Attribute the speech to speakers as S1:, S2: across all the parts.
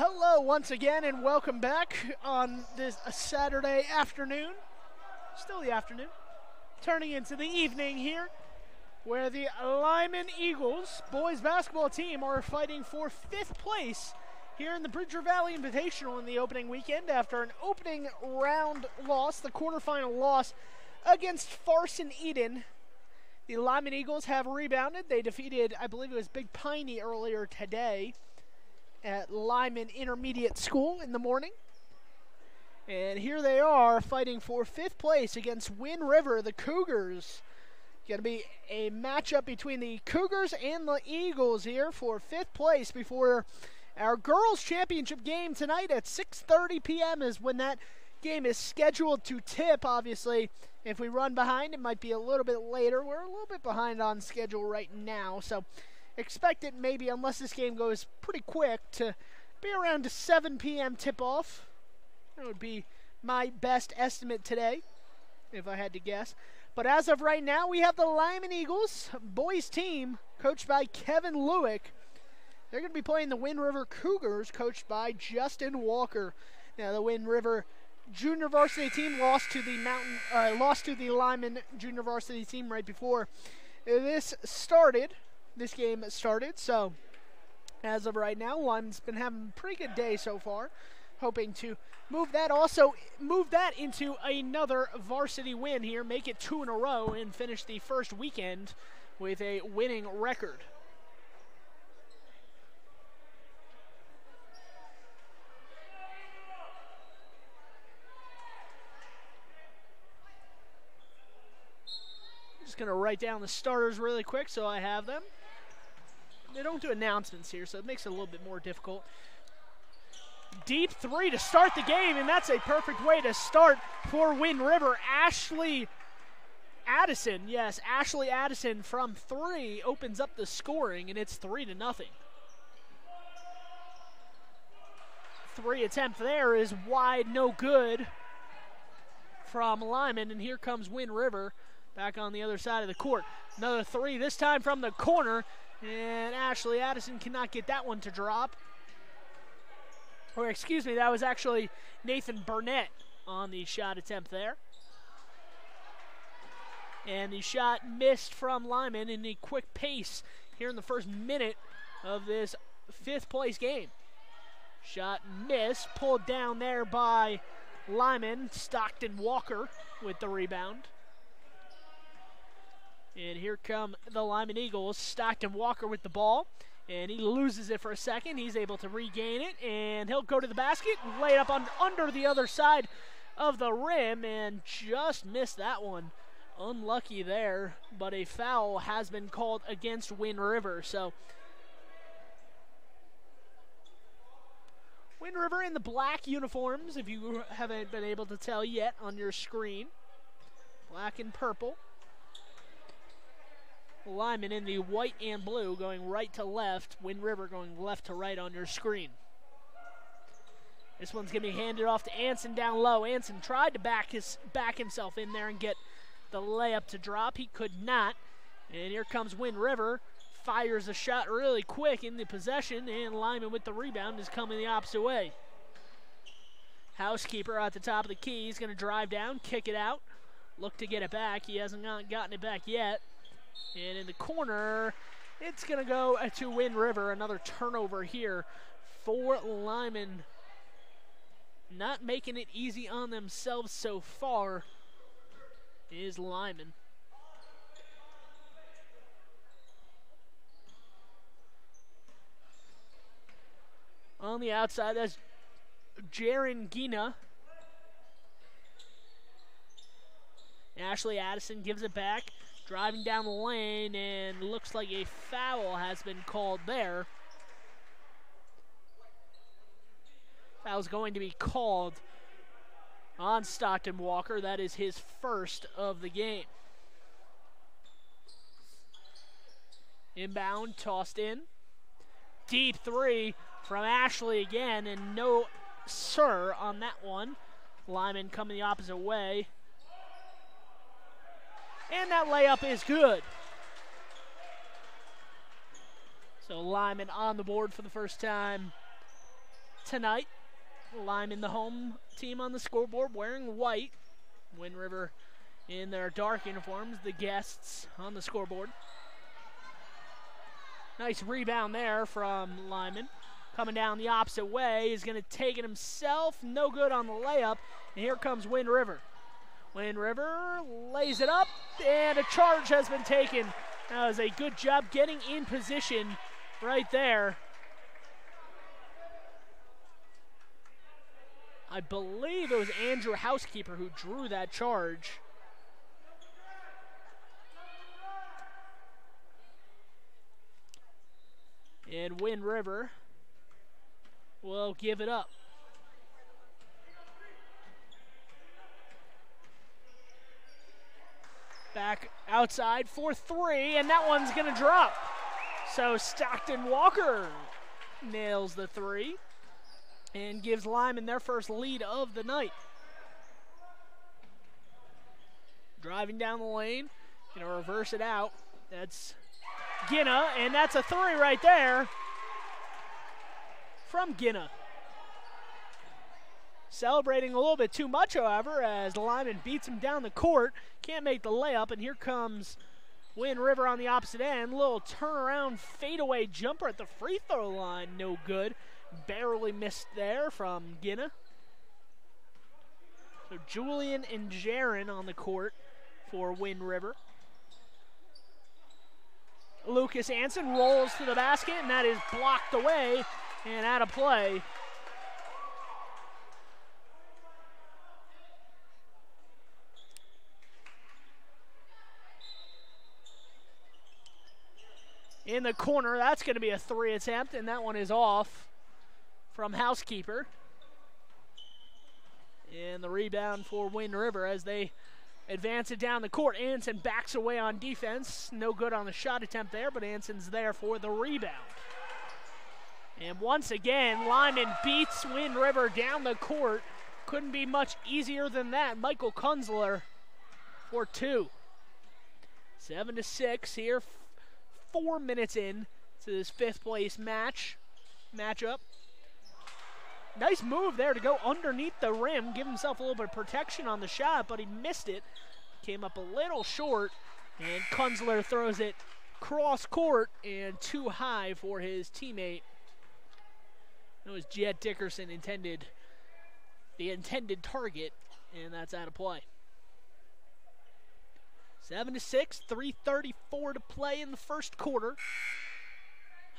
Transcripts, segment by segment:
S1: Hello once again and welcome back on this Saturday afternoon. Still the afternoon. Turning into the evening here where the Lyman Eagles boys basketball team are fighting for 5th place here in the Bridger Valley Invitational in the opening weekend after an opening round loss, the quarterfinal loss against Farson Eden. The Lyman Eagles have rebounded. They defeated, I believe it was Big Piney earlier today at Lyman Intermediate School in the morning. And here they are fighting for 5th place against Wind River, the Cougars. Going to be a matchup between the Cougars and the Eagles here for 5th place before our girls' championship game tonight at 6:30 p.m. is when that game is scheduled to tip. Obviously, if we run behind, it might be a little bit later. We're a little bit behind on schedule right now, so expect it maybe, unless this game goes pretty quick, to be around 7 p.m. tip-off. That would be my best estimate today, if I had to guess. But as of right now, we have the Lyman Eagles boys team, coached by Kevin Lewick. They're going to be playing the Wind River Cougars, coached by Justin Walker. Now, the Wind River junior varsity team lost to the Lyman junior varsity team right before this game started. So, as of right now, Lyman's been having a pretty good day so far, hoping to move that into another varsity win here, make it 2 in a row, and finish the first weekend with a winning record. Just going to write down the starters really quick so I have them. They don't do announcements here, so it makes it a little bit more difficult. Deep three to start the game, and that's a perfect way to start for Wind River. Ashley Addison, yes, Ashley Addison from 3 opens up the scoring, and it's 3-0. 3 attempt there is wide, no good from Lyman, and here comes Wind River back on the other side of the court. Another 3, this time from the corner, and Ashley Addison cannot get that one to drop. Or excuse me, that was actually Nathan Burnett on the shot attempt there. And the shot missed from Lyman in a quick pace here in the first minute of this 5th place game. Shot missed, pulled down there by Lyman. Stockton Walker with the rebound. And here come the Lyman Eagles. Stockton Walker with the ball. And he loses it for a second. He's able to regain it. And he'll go to the basket and lay it up under the other side of the rim. And just missed that one. Unlucky there. But a foul has been called against Wind River. So Wind River in the black uniforms, if you haven't been able to tell yet on your screen. Black and purple. Lyman in the white and blue, going right to left. Wind River going left to right on your screen. This one's going to be handed off to Anson down low. Anson tried to back himself in there and get the layup to drop. He could not. And here comes Wind River. Fires a shot really quick in the possession, and Lyman with the rebound is coming the opposite way. Housekeeper at the top of the key. He's going to drive down, kick it out, look to get it back. He hasn't gotten it back yet. And in the corner, it's going to go to Wind River. Another turnover here for Lyman. Not making it easy on themselves so far is Lyman. On the outside, that's Jaron Gina. Ashley Addison gives it back. Driving down the lane, and looks like a foul has been called there. Foul's going to be called on Stockton Walker. That is his first of the game. Inbound, tossed in. Deep 3 from Ashley again, and no sir on that one. Lyman coming the opposite way. And that layup is good. So Lyman on the board for the first time tonight. Lyman, the home team on the scoreboard, wearing white. Wind River in their dark uniforms, the guests on the scoreboard. Nice rebound there from Lyman. Coming down the opposite way, is going to take it himself. No good on the layup. And here comes Wind River. Wind River lays it up, and a charge has been taken. That was a good job getting in position right there. I believe it was Andrew Housekeeper who drew that charge. And Wind River will give it up. Back outside for three, and that one's going to drop. So Stockton Walker nails the three and gives Lyman their first lead of the night. Driving down the lane, going to reverse it out. That's Ginna, and that's a three right there from Ginna. Celebrating a little bit too much, however, as Lyman beats him down the court. Can't make the layup, and here comes Wind River on the opposite end. Little turnaround fadeaway jumper at the free throw line. No good. Barely missed there from Ginna. So Julian and Jaron on the court for Wind River. Lucas Anson rolls to the basket, and that is blocked away and out of play. In the corner, that's going to be a three attempt, and that one is off from Housekeeper. And the rebound for Wind River as they advance it down the court. Anson backs away on defense. No good on the shot attempt there, but Anson's there for the rebound. And once again, Lyman beats Wind River down the court. Couldn't be much easier than that. Michael Kunzler for two. 7-6 here. 4 minutes in to this fifth place matchup. Nice move there to go underneath the rim, give himself a little bit of protection on the shot, but he missed it. Came up a little short, and Kunzler throws it cross court and too high for his teammate. It was Jed Dickerson the intended target, and that's out of play. 7-6, 3:34 to play in the first quarter.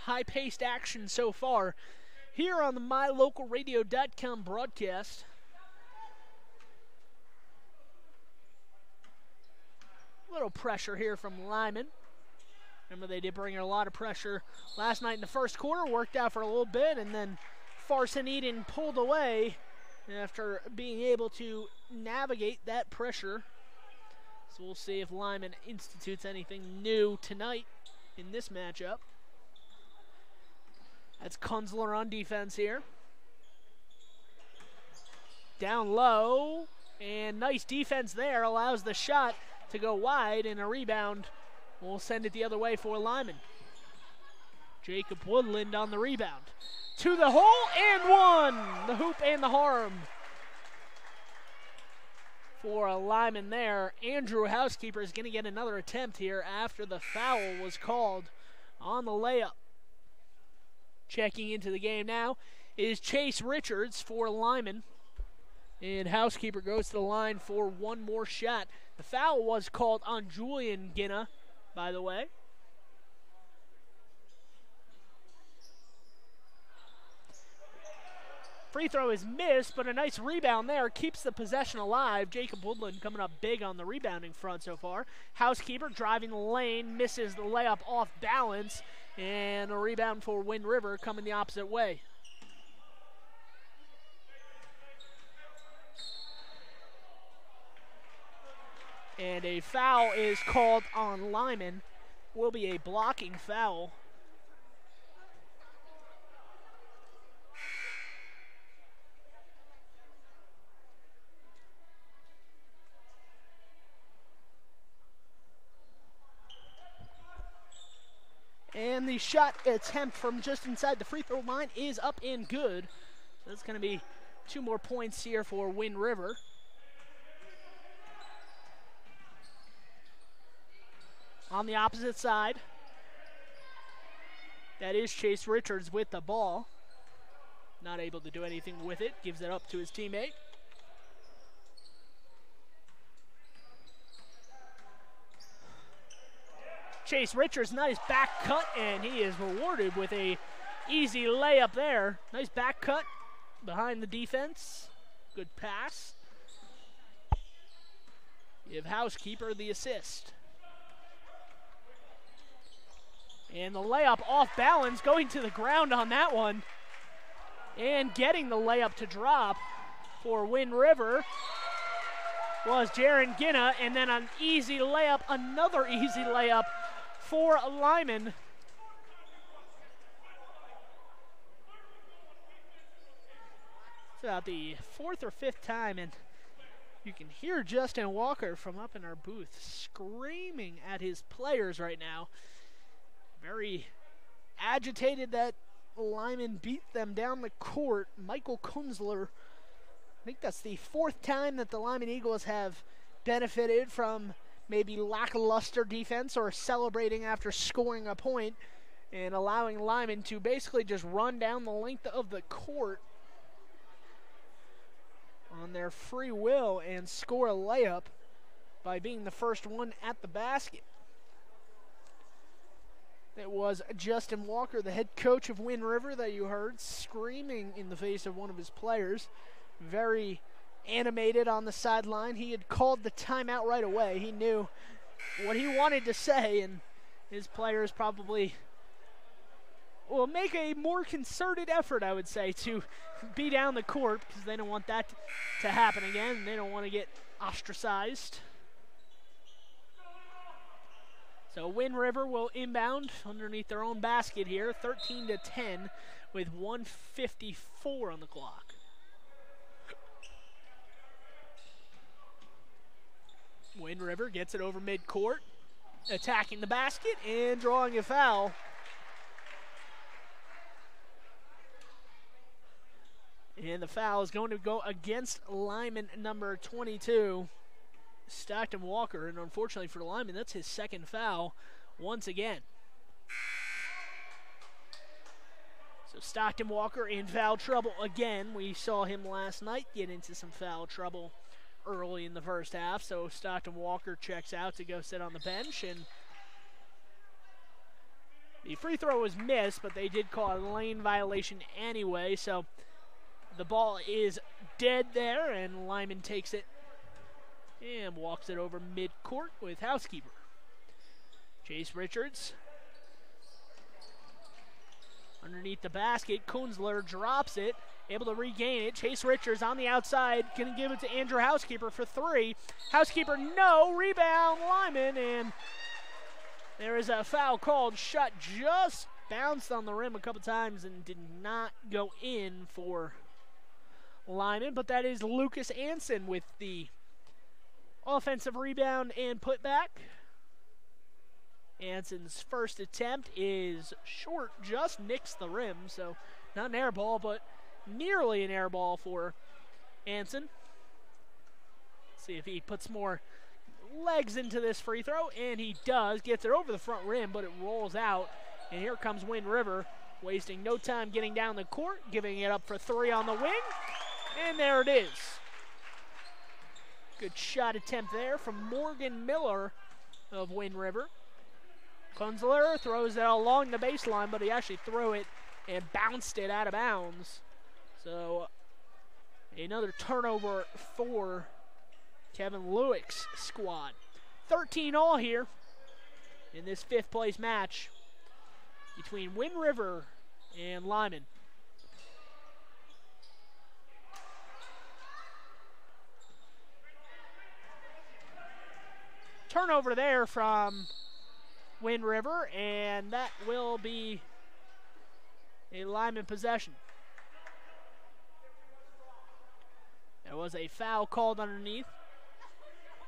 S1: High-paced action so far here on the MyLocalRadio.com broadcast. A little pressure here from Lyman. Remember, they did bring a lot of pressure last night in the first quarter. Worked out for a little bit, and then Farson Eden pulled away after being able to navigate that pressure. So we'll see if Lyman institutes anything new tonight in this matchup. That's Kunzler on defense here. Down low, and nice defense there. Allows the shot to go wide, and a rebound will send it the other way for Lyman. Jacob Woodland on the rebound. To the hole, and one! The hoop and the harm for a Lyman there. Andrew Housekeeper is going to get another attempt here after the foul was called on the layup. Checking into the game now is Chase Richards for Lyman. And Housekeeper goes to the line for one more shot. The foul was called on Julian Ginna, by the way. Free throw is missed, but a nice rebound there keeps the possession alive. Jacob Woodland coming up big on the rebounding front so far. Housekeeper driving the lane, misses the layup off balance, and a rebound for Wind River coming the opposite way. And a foul is called on Lyman. Will be a blocking foul. And the shot attempt from just inside the free throw line is up and good That's going to be 2 more points here for Wind River. On the opposite side, that is Chase Richards with the ball. Not able to do anything with it. Gives it up to his teammate. Chase Richards, nice back cut, and he is rewarded with a easy layup there. Nice back cut behind the defense. Good pass. Give Housekeeper the assist. And the layup off balance, going to the ground on that one. And getting the layup to drop for Wind River was Jaron Ginna, and then an easy layup, another easy layup for Lyman. It's about the 4th or 5th time, and you can hear Justin Walker from up in our booth screaming at his players right now. Very agitated that Lyman beat them down the court. Michael Kunzler, I think that's the 4th time that the Lyman Eagles have benefited from maybe lackluster defense or celebrating after scoring a point and allowing Lyman to basically just run down the length of the court on their free will and score a layup by being the first one at the basket. It was Justin Walker, the head coach of Wind River, that you heard screaming in the face of one of his players. Very animated on the sideline. He had called the timeout right away. He knew what he wanted to say, and his players probably will make a more concerted effort, I would say, to be down the court because they don't want that to happen again. They don't want to get ostracized. So Wind River will inbound underneath their own basket here, 13-10 with 1:54 on the clock. Wind River gets it over midcourt, attacking the basket and drawing a foul. And the foul is going to go against Lyman number 22. Stockton Walker, and unfortunately for Lyman, that's his 2nd foul once again. So Stockton Walker in foul trouble again. We saw him last night get into some foul trouble early in the first half, so Stockton Walker checks out to go sit on the bench, and the free throw was missed, but they did call a lane violation anyway, so the ball is dead there, and Lyman takes it and walks it over midcourt with Housekeeper. Chase Richards underneath the basket. Kunzler drops it, able to regain it. Chase Richards on the outside, going to give it to Andrew Housekeeper for 3. Housekeeper, no, rebound, Lyman, and there is a foul called. Shot just bounced on the rim a couple times and did not go in for Lyman, but that is Lucas Anson with the offensive rebound and putback. Anson's first attempt is short, just nicks the rim, so not an air ball, but nearly an air ball for Anson. See if he puts more legs into this free throw, and he does. Gets it over the front rim, but it rolls out, and here comes Wind River, wasting no time getting down the court, giving it up for 3 on the wing, and there it is. Good shot attempt there from Morgan Miller of Wind River. Kunzler throws it along the baseline, but he actually threw it and bounced it out of bounds. So another turnover for Kevin Lewick's squad. 13 all here in this 5th place match between Wind River and Lyman. Turnover there from Wind River, and that will be a Lyman possession. There was a foul called underneath.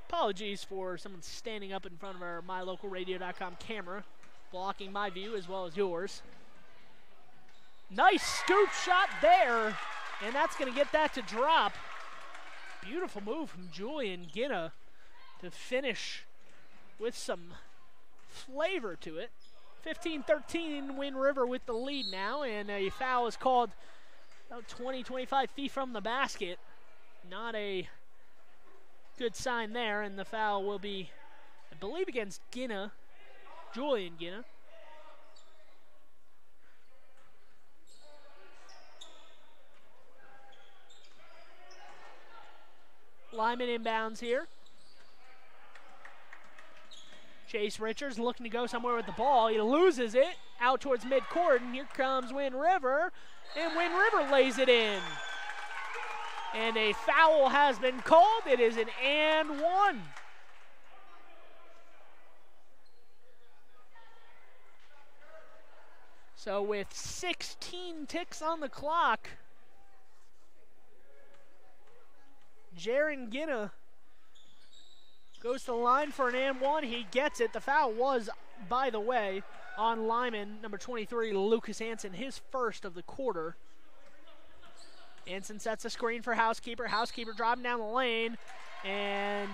S1: Apologies for someone standing up in front of our MyLocalRadio.com camera, blocking my view as well as yours. Nice scoop shot there And that's going to get that to drop. Beautiful move from Julian Ginna to finish with some flavor to it. 15-13, Wind River with the lead now, and a foul is called about 20, 25 feet from the basket. Not a good sign there, and the foul will be, I believe, against Ginna, Julian Ginna. Lyman inbounds here. Chase Richards looking to go somewhere with the ball. He loses it out towards midcourt, and here comes Wind River, and Wind River lays it in. And a foul has been called. It is an and one. So with 16 ticks on the clock, Jaron Ginna goes to the line for an and one. He gets it. The foul was, by the way, on Lyman, number 23, Lucas Anson, his first of the quarter. Anson sets a screen for Housekeeper. Housekeeper dropping down the lane and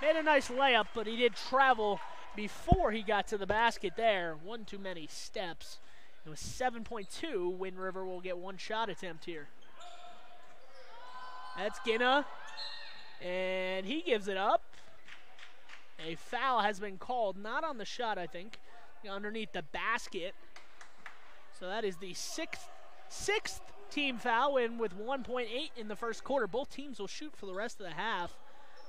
S1: made a nice layup, but he did travel before he got to the basket there. One too many steps. It was 7.2. Wind River will get one shot attempt here. That's Ginna, and he gives it up. A foul has been called, not on the shot, I think, underneath the basket. So that is the sixth team foul, and with 1.8 in the first quarter, both teams will shoot for the rest of the half.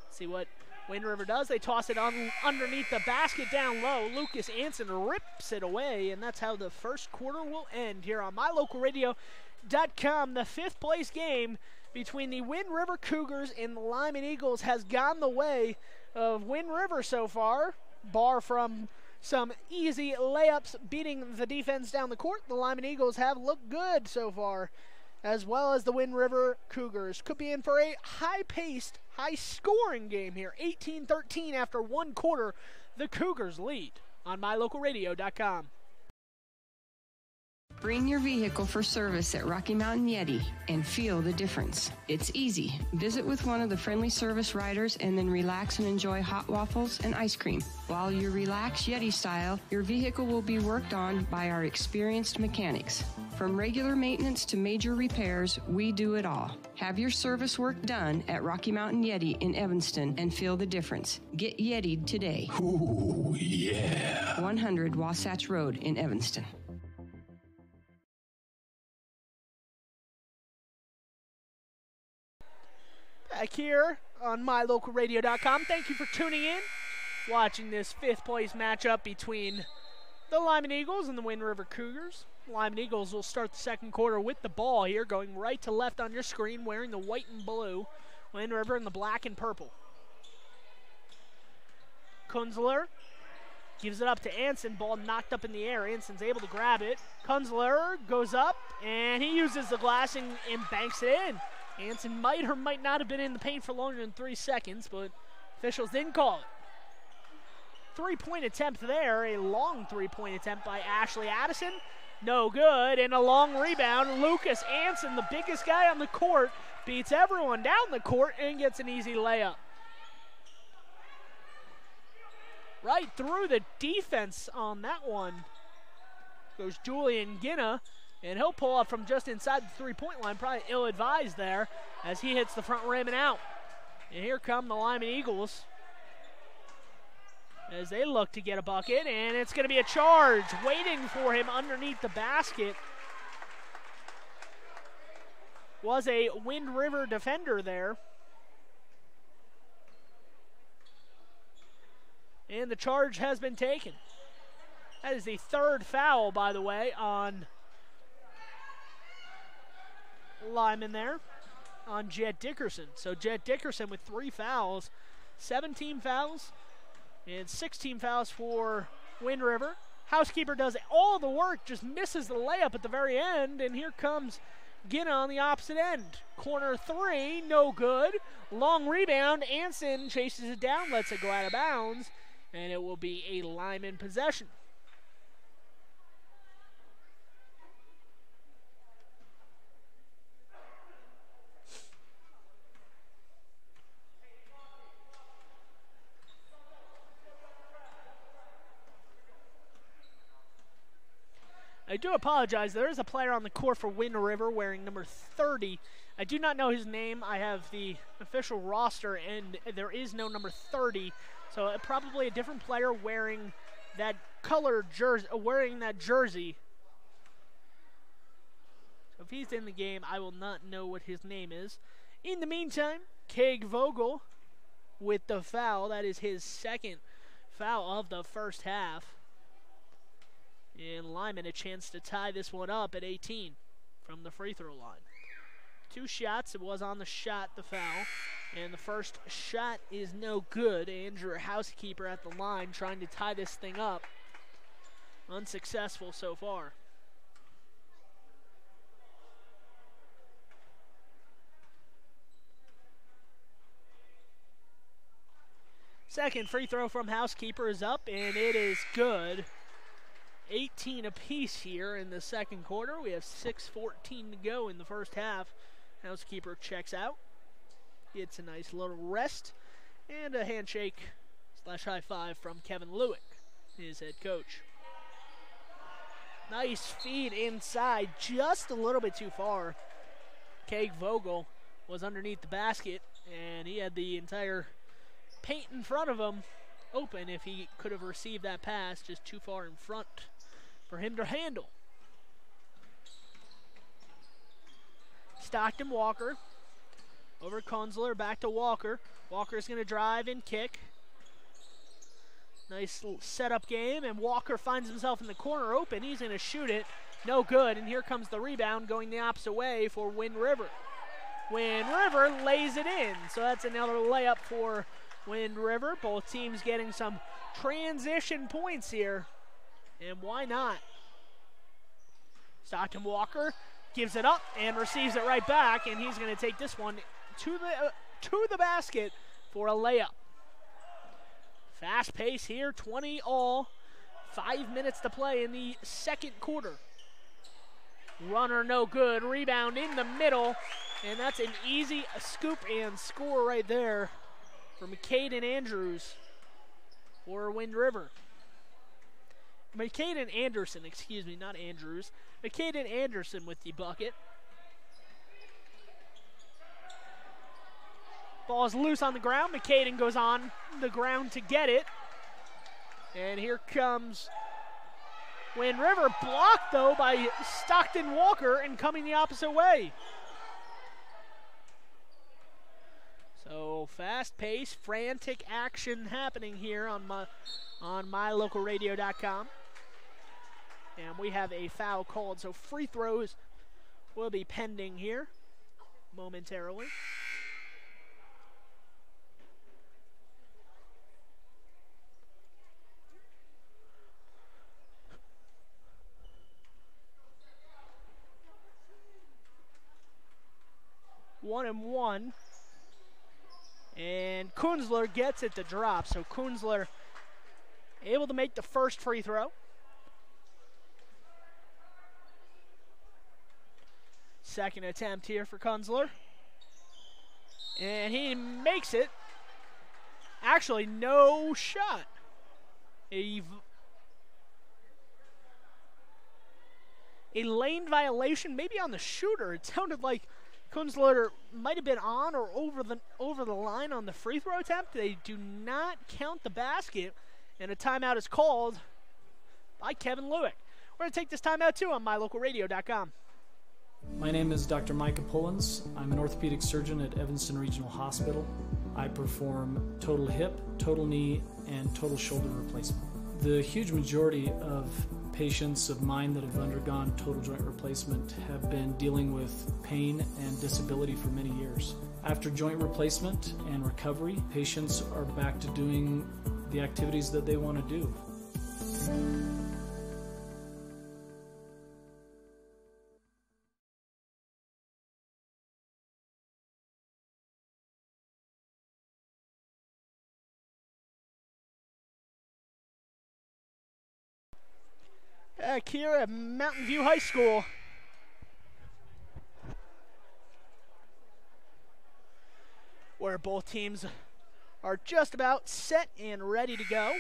S1: Let's see what Wind River does. They toss it on underneath the basket down low. Lucas Anson rips it away, and that's how the first quarter will end here on MyLocalRadio.com. The fifth place game between the Wind River Cougars and the Lyman Eagles has gone the way of Wind River so far, bar from some easy layups beating the defense down the court. The Lyman Eagles have looked good so far, as well as the Wind River Cougars. Could be in for a high-paced, high-scoring game here. 18-13 after one quarter, the Cougars lead on MyLocalRadio.com.
S2: Bring your vehicle for service at Rocky Mountain Yeti and feel the difference. It's easy. Visit with one of the friendly service riders and then relax and enjoy hot waffles and ice cream. While you relax Yeti style, your vehicle will be worked on by our experienced mechanics. From regular maintenance to major repairs, we do it all. Have your service work done at Rocky Mountain Yeti in Evanston and feel the difference. Get Yeti'd today.
S3: Ooh, yeah.
S2: 100 Wasatch Road in Evanston.
S1: Back here on MyLocalRadio.com. Thank you for tuning in, watching this fifth place matchup between the Lyman Eagles and the Wind River Cougars. Lyman Eagles will start the second quarter with the ball here, going right to left on your screen, wearing the white and blue. Wind River in the black and purple. Kunzler gives it up to Anson. Ball knocked up in the air. Anson's able to grab it. Kunzler goes up, and he uses the glass and banks it in. Anson might or might not have been in the paint for longer than 3 seconds, but officials didn't call it. Three-point attempt there, a long three-point attempt by Ashley Addison. No good, and a long rebound. Lucas Anson, the biggest guy on the court, beats everyone down the court and gets an easy layup. Right through the defense on that one goes Julian Ginna, and he'll pull up from just inside the three-point line, probably ill-advised there, as he hits the front rim and out. And here come the Lyman Eagles as they look to get a bucket, and it's going to be a charge waiting for him underneath the basket. Was a Wind River defender there. And the charge has been taken. That is the third foul, by the way, on Lyman there, on Jet Dickerson. So Jet Dickerson with 3 fouls, 17 fouls, and 16 fouls for Wind River. Housekeeper does all the work, just misses the layup at the very end, and here comes Ginna on the opposite end. Corner 3, no good. Long rebound, Anson chases it down, lets it go out of bounds, and it will be a Lyman possession. I do apologize. There is a player on the court for Wind River wearing number 30. I do not know his name. I have the official roster, and there is no number 30. So probably a different player wearing that color jersey, wearing that jersey. So if he's in the game, I will not know what his name is. In the meantime, Keg Vogel with the foul. That is his second foul of the first half. And Lyman a chance to tie this one up at 18 from the free throw line. 2 shots. It was on the shot, the foul. And the first shot is no good. Andrew Housekeeper at the line trying to tie this thing up. Unsuccessful so far. Second free throw from Housekeeper is up, and it is good. 18 apiece here in the second quarter. We have 6:14 to go in the first half. Housekeeper checks out. Gets a nice little rest and a handshake / high five from Kevin Lewick, his head coach. Nice feed inside, just a little bit too far. Keg Vogel was underneath the basket, and he had the entire paint in front of him open if he could have received that pass, just too far in front for him to handle. Stockton Walker over Kunzler, back to Walker. Walker's going to drive and kick. Nice little setup game, and Walker finds himself in the corner open. He's going to shoot it. No good, and here comes the rebound going the opposite way for Wind River. Wind River lays it in, so that's another layup for Wind River. Both teams getting some transition points here, and why not? Stockton Walker gives it up and receives it right back, and he's going to take this one to the basket for a layup. Fast pace here, 20 all. 5 minutes to play in the second quarter. Runner no good. Rebound in the middle, and that's an easy scoop and score right there for McCaden Andrews for Wind River. McCaden Anderson, excuse me, not Andrews. McCaden Anderson with the bucket. Ball's loose on the ground. McCaden goes on the ground to get it. And here comes Wind River, blocked though by Stockton Walker and coming the opposite way. So fast pace, frantic action happening here on mylocalradio.com. And we have a foul called, so free throws will be pending here momentarily. One and one. And Kunzler gets it to drop. So Kunzler able to make the first free throw. Second attempt here for Kunzler. And he makes it. Actually, no shot. A lane violation, maybe on the shooter. It sounded like Kunzler might have been on or over the line on the free throw attempt. They do not count the basket, and a timeout is called by Kevin Lewick. We're going to take this timeout too on mylocalradio.com.
S4: My name is Dr. Micah Pullins. I'm an orthopedic surgeon at Evanston Regional Hospital. I perform total hip, total knee, and total shoulder replacement. The huge majority of patients of mine that have undergone total joint replacement have been dealing with pain and disability for many years. After joint replacement and recovery, patients are back to doing the activities that they want to do.
S1: Back here at Mountain View High School. Where both teams are just about set and ready to go.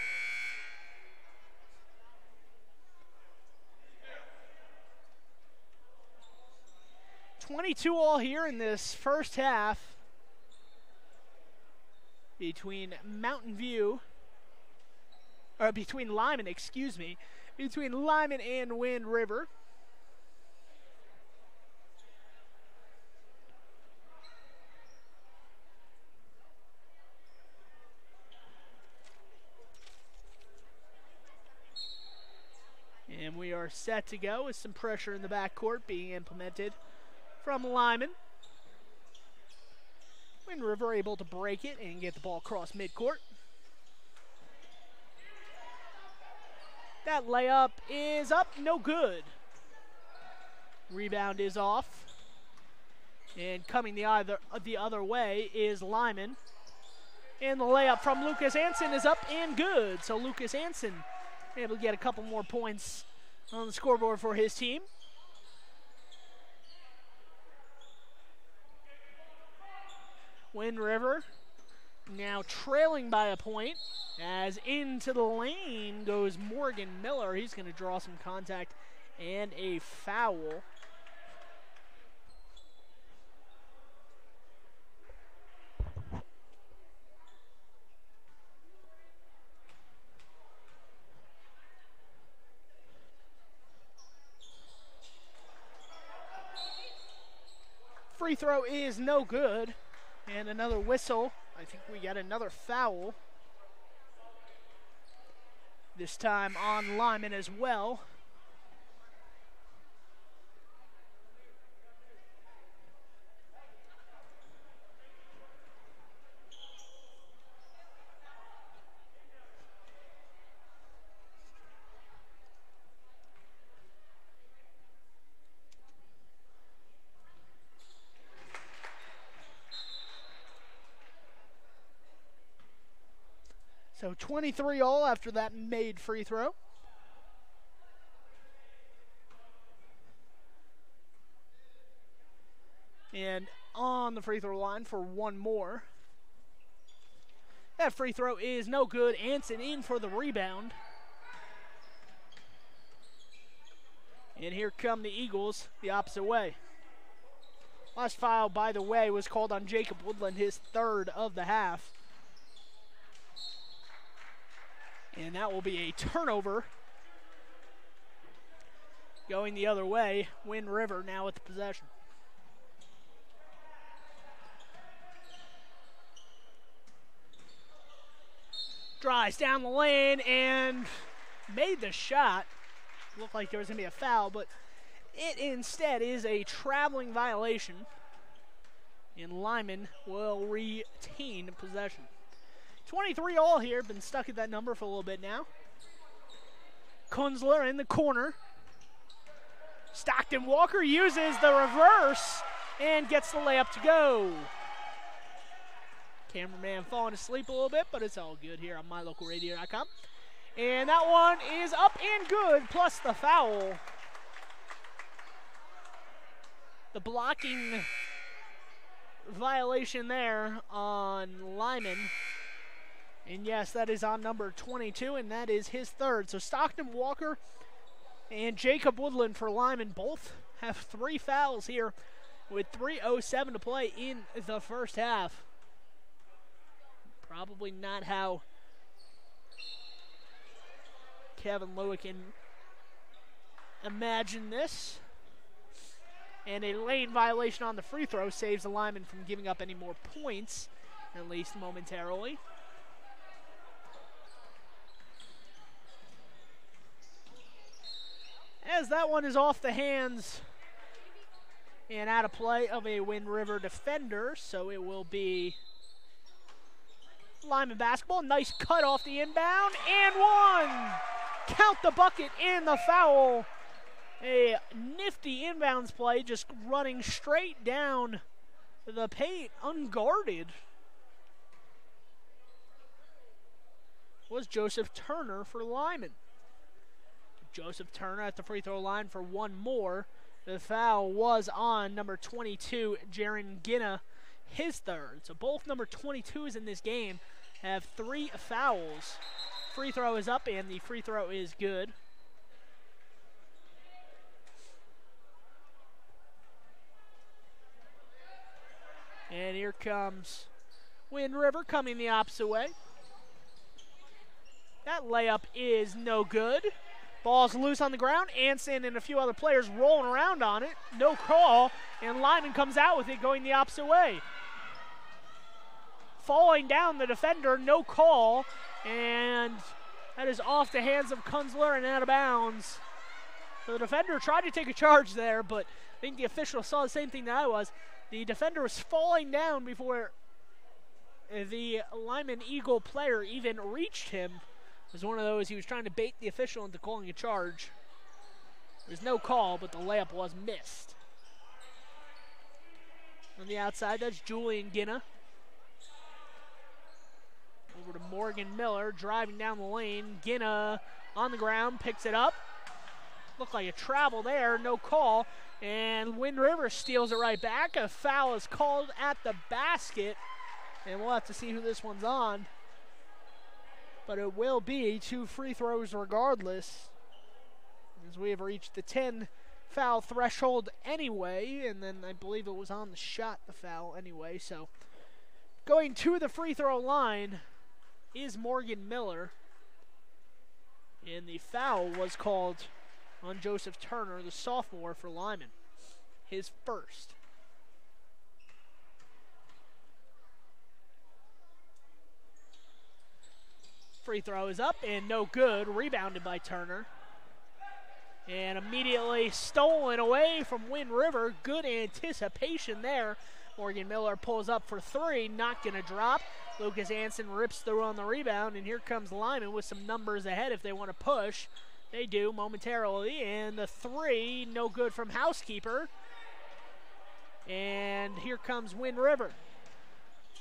S1: 22 all here in this first half between Mountain View, or between Lyman, excuse me, between Lyman and Wind River. And we are set to go with some pressure in the backcourt being implemented from Lyman. Wind River able to break it and get the ball across midcourt. That layup is up, no good. Rebound is off. And coming the other way is Lyman. And the layup from Lucas Anson is up and good. So Lucas Anson able to get a couple more points on the scoreboard for his team. Wind River now trailing by a point, as into the lane goes Morgan Miller. He's going to draw some contact and a foul. Free throw is no good. And another whistle. I think we got another foul. This time on Lyman as well. So 23 all after that made free throw. And on the free throw line for one more. That free throw is no good. Anson in for the rebound. And here come the Eagles the opposite way. Last foul, by the way, was called on Jacob Woodland, his third of the half. And that will be a turnover. Going the other way, Wind River now with the possession. Drives down the lane and made the shot. Looked like there was going to be a foul, but it instead is a traveling violation. And Lyman will retain possession. 23 all here, been stuck at that number for a little bit now. Kunzler in the corner. Stockton Walker uses the reverse and gets the layup to go. Cameraman falling asleep a little bit, but it's all good here on mylocalradio.com. And that one is up and good, plus the foul. The blocking violation there on Lyman. And yes, that is on number 22, and that is his third. So Stockton Walker and Jacob Woodland for Lyman both have 3 fouls here with 3:07 to play in the first half. Probably not how Kevin Lewick imagined this. And a lane violation on the free throw saves the Lyman from giving up any more points, at least momentarily. As that one is off the hands and out of play of a Wind River defender, so it will be Lyman basketball. Nice cut off the inbound, and one! Count the bucket and the foul. A nifty inbounds play, just running straight down the paint, unguarded. Was Joseph Turner for Lyman. Joseph Turner at the free throw line for one more. The foul was on number 22, Jaron Ginna, his third. So both number 22s in this game have 3 fouls. Free throw is up and the free throw is good. comes Wind River coming the opposite way. That layup is no good. Ball's loose on the ground. Anson and a few other players rolling around on it. No call, and Lyman comes out with it going the opposite way. Falling down the defender, no call, and that is off the hands of Kunzler and out of bounds. So the defender tried to take a charge there, but I think the official saw the same thing that I was. The defender was falling down before the Lyman Eagle player even reached him. It was one of those, he was trying to bait the official into calling a charge. There's no call, but the layup was missed. On the outside, that's Julian Ginna. Over to Morgan Miller, driving down the lane. Ginna on the ground, picks it up. Looked like a travel there, no call. And Wind River steals it right back. A foul is called at the basket. And we'll have to see who this one's on. But it will be 2 free throws regardless, as we have reached the 10 foul threshold anyway, and then I believe it was on the shot, the foul anyway. So going to the free throw line is Morgan Miller, and the foul was called on Joseph Turner, the sophomore for Lyman, his first. Free throw is up and no good. Rebounded by Turner. And immediately stolen away from Wind River. Good anticipation there. Morgan Miller pulls up for 3. Not going to drop. Lucas Anson rips through on the rebound. And here comes Lyman with some numbers ahead if they want to push. They do momentarily. And the 3, no good from Housekeeper. And here comes Wind River,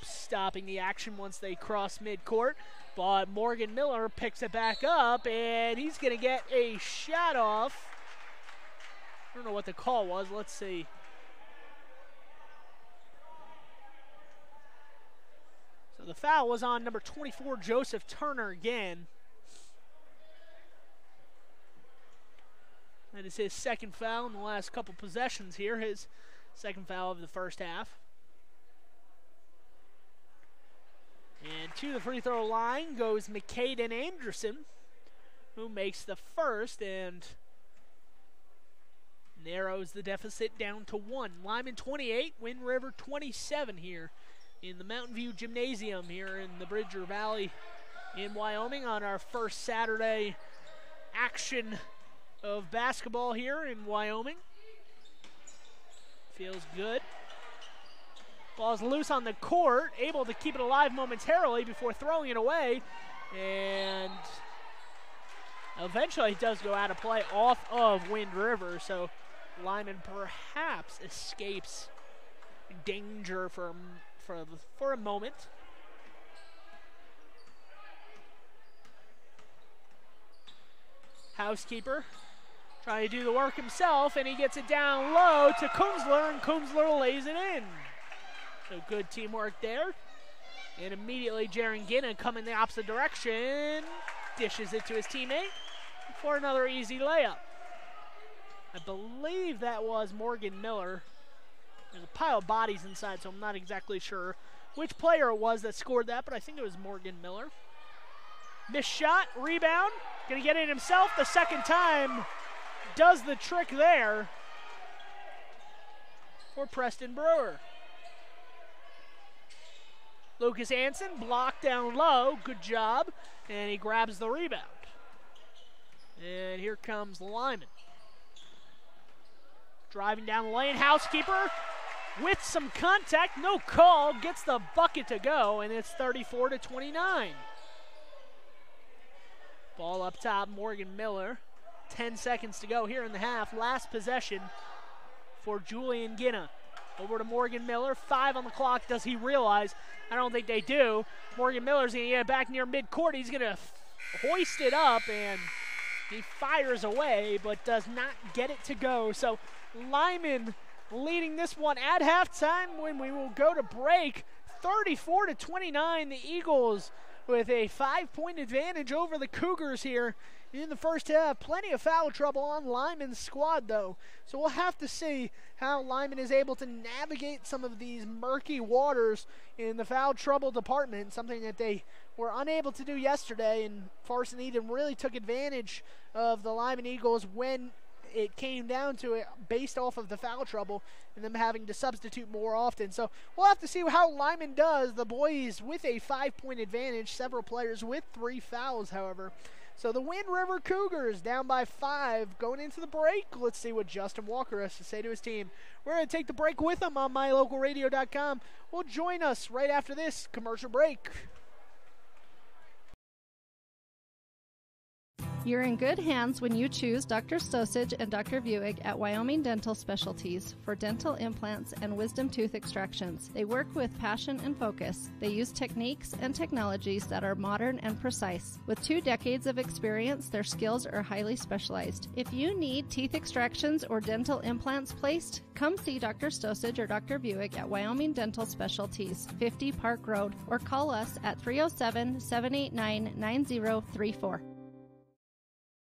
S1: stopping the action once they cross midcourt. But Morgan Miller picks it back up, and he's going to get a shot off. I don't know what the call was. Let's see. So the foul was on number 24, Joseph Turner again. That is his second foul in the last couple possessions here. His second foul of the first half. And to the free throw line goes McCaden Anderson, who makes the first and narrows the deficit down to 1. Lyman 28, Wind River 27 here in the Mountain View Gymnasium here in the Bridger Valley in Wyoming on our first Saturday action of basketball here in Wyoming. Feels good. Ball's loose on the court, able to keep it alive momentarily before throwing it away. And eventually it does go out of play off of Wind River. So Lyman perhaps escapes danger for a moment. Housekeeper trying to do the work himself, and he gets it down low to Kunzler, and Kunzler lays it in. So good teamwork there. And immediately Jaron Ginna coming the opposite direction. Dishes it to his teammate for another easy layup. I believe that was Morgan Miller. There's a pile of bodies inside, so I'm not exactly sure which player it was that scored that, but I think it was Morgan Miller. Missed shot, rebound. Gonna get it himself the second time. Does the trick there for Preston Brewer. Lucas Anson blocked down low. Good job. And he grabs the rebound. And here comes Lyman. Driving down the lane. Housekeeper with some contact. No call. Gets the bucket to go. And it's 34-29. Ball up top. Morgan Miller. 10 seconds to go here in the half. Last possession for Julian Ginna. Over to Morgan Miller, 5 on the clock. Does he realize? I don't think they do. Morgan Miller's going to get it back near midcourt. He's going to hoist it up, and he fires away, but does not get it to go. So Lyman leading this one at halftime when we will go to break. 34-29, the Eagles with a 5-point advantage over the Cougars here in the first half. Plenty of foul trouble on Lyman's squad, though. So we'll have to see how Lyman is able to navigate some of these murky waters in the foul trouble department, something that they were unable to do yesterday, and Farson Eden really took advantage of the Lyman Eagles when it came down to it based off of the foul trouble and them having to substitute more often. So we'll have to see how Lyman does. The boys with a 5-point advantage, several players with 3 fouls, however. So the Wind River Cougars down by 5 going into the break. Let's see what Justin Walker has to say to his team. We're going to take the break with him on mylocalradio.com. Will join us right after this commercial break.
S5: You're in good hands when you choose Dr. Stosage and Dr. Buick at Wyoming Dental Specialties for dental implants and wisdom tooth extractions. They work with passion and focus. They use techniques and technologies that are modern and precise. With 2 decades of experience, their skills are highly specialized. If you need teeth extractions or dental implants placed, come see Dr. Stosage or Dr. Buick at Wyoming Dental Specialties, 50 Park Road, or call us at 307-789-9034.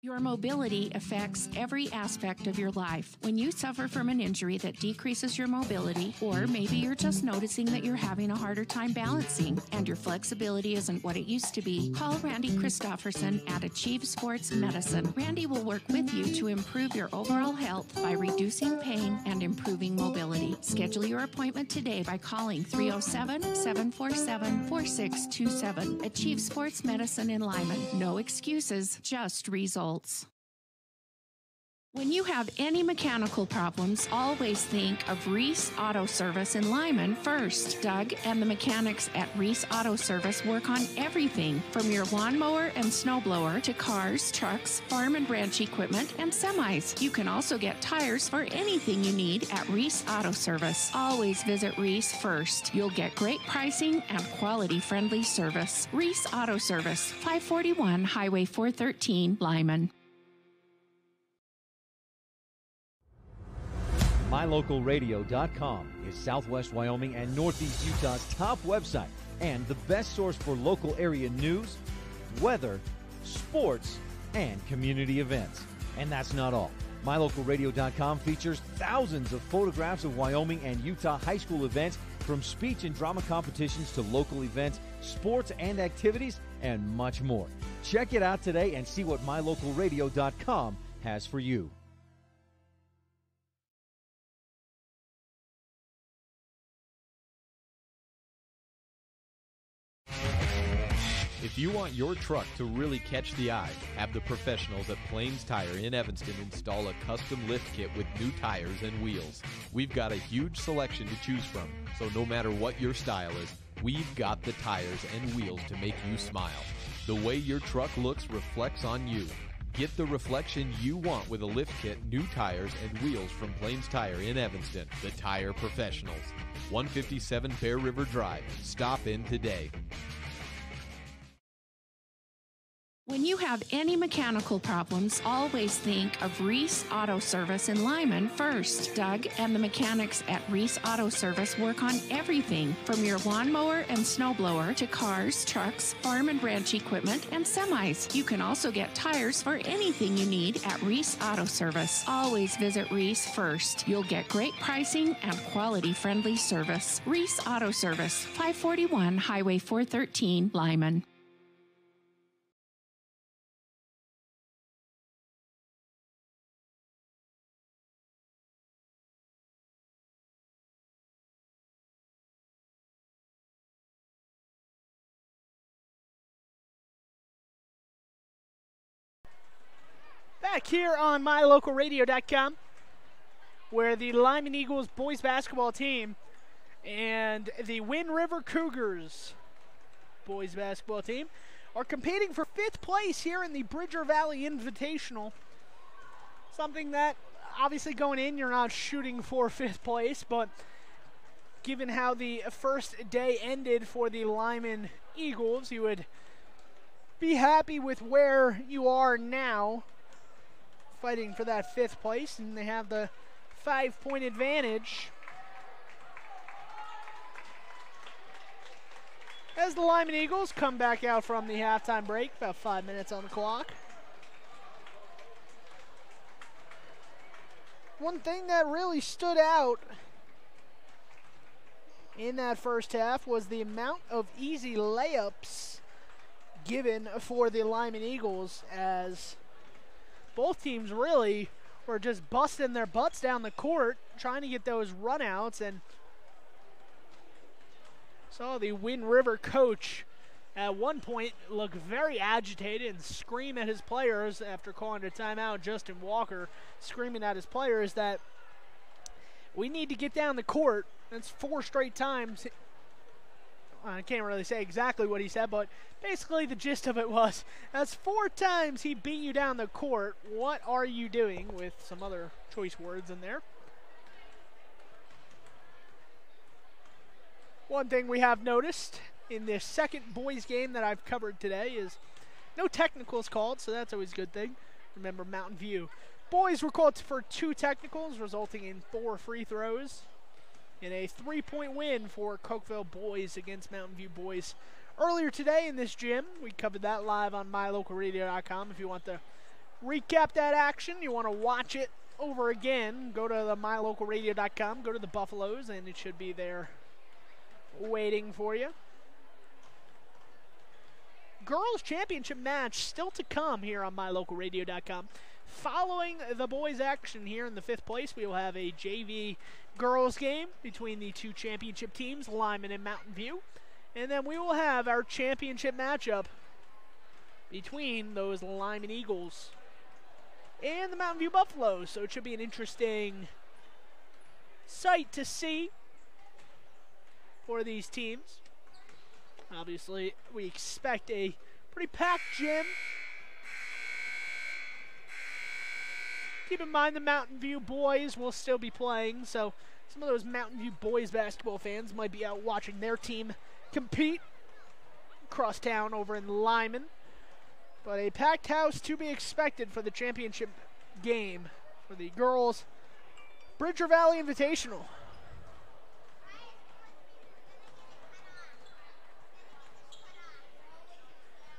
S6: Your mobility affects every aspect of your life. When you suffer from an injury that decreases your mobility, or maybe you're just noticing that you're having a harder time balancing and your flexibility isn't what it used to be, call Randy Christofferson at Achieve Sports Medicine. Randy will work with you to improve your overall health by reducing pain and improving mobility. Schedule your appointment today by calling 307-747-4627. Achieve Sports Medicine in Lyman. No excuses, just results. When you have any mechanical problems, always think of Reese Auto Service in Lyman first. Doug and the mechanics at Reese Auto Service work on everything from your lawnmower and snowblower to cars, trucks, farm and ranch equipment, and semis. You can also get tires for anything you need at Reese Auto Service. Always visit Reese first. You'll get great pricing and quality-friendly service. Reese Auto Service, 541 Highway 413, Lyman.
S7: MyLocalRadio.com is Southwest Wyoming and Northeast Utah's top website and the best source for local area news, weather, sports, and community events. And that's not all. MyLocalRadio.com features thousands of photographs of Wyoming and Utah high school events, from speech and drama competitions to local events, sports and activities, and much more. Check it out today and see what MyLocalRadio.com has for you.
S8: If you want your truck to really catch the eye, have the professionals at Plains Tire in Evanston install a custom lift kit with new tires and wheels. We've got a huge selection to choose from, so no matter what your style is, we've got the tires and wheels to make you smile. The way your truck looks reflects on you. Get the reflection you want with a lift kit, new tires, and wheels from Plains Tire in Evanston, the tire professionals. 157 Bear River Drive. Stop in today.
S6: When you have any mechanical problems, always think of Reese Auto Service in Lyman first. Doug and the mechanics at Reese Auto Service work on everything from your lawnmower and snowblower to cars, trucks, farm and ranch equipment, and semis. You can also get tires for anything you need at Reese Auto Service. Always visit Reese first. You'll get great pricing and quality-friendly service. Reese Auto Service, 541 Highway 413, Lyman.
S1: Back here on mylocalradio.com, where the Lyman Eagles boys basketball team and the Wind River Cougars boys basketball team are competing for 5th place here in the Bridger Valley Invitational. Something that, obviously going in, you're not shooting for 5th place, but given how the first day ended for the Lyman Eagles, you would be happy with where you are now, fighting for that 5th place, and they have the 5-point advantage. As the Lyman Eagles come back out from the halftime break, about 5 minutes on the clock. One thing that really stood out in that first half was the amount of easy layups given for the Lyman Eagles, as both teams really were just busting their butts down the court trying to get those runouts, and saw the Wind River coach at one point look very agitated and scream at his players after calling a timeout. Justin Walker screaming at his players that we need to get down the court. That's 4 straight times. I can't really say exactly what he said, but basically the gist of it was, that's 4 times he beat you down the court. What are you doing? With some other choice words in there. One thing we have noticed in this second boys game that I've covered today is no technicals called, so that's always a good thing. Remember, Mountain View boys were called for 2 technicals, resulting in 4 free throws in a 3-point win for Cokeville boys against Mountain View boys earlier today in this gym. We covered that live on mylocalradio.com. If you want to recap that action, you want to watch it over again, go to the mylocalradio.com, go to the Buffaloes, and it should be there waiting for you. Girls championship match still to come here on mylocalradio.com. Following the boys action here in the 5th place, we will have a JV girls game between the 2 championship teams, Lyman and Mountain View. And then we will have our championship matchup between those Lyman Eagles and the Mountain View Buffaloes. So it should be an interesting sight to see for these teams. Obviously, we expect a pretty packed gym. Keep in mind the Mountain View boys will still be playing, so some of those Mountain View boys basketball fans might be out watching their team compete across town over in Lyman. But a packed house to be expected for the championship game for the girls Bridger Valley Invitational.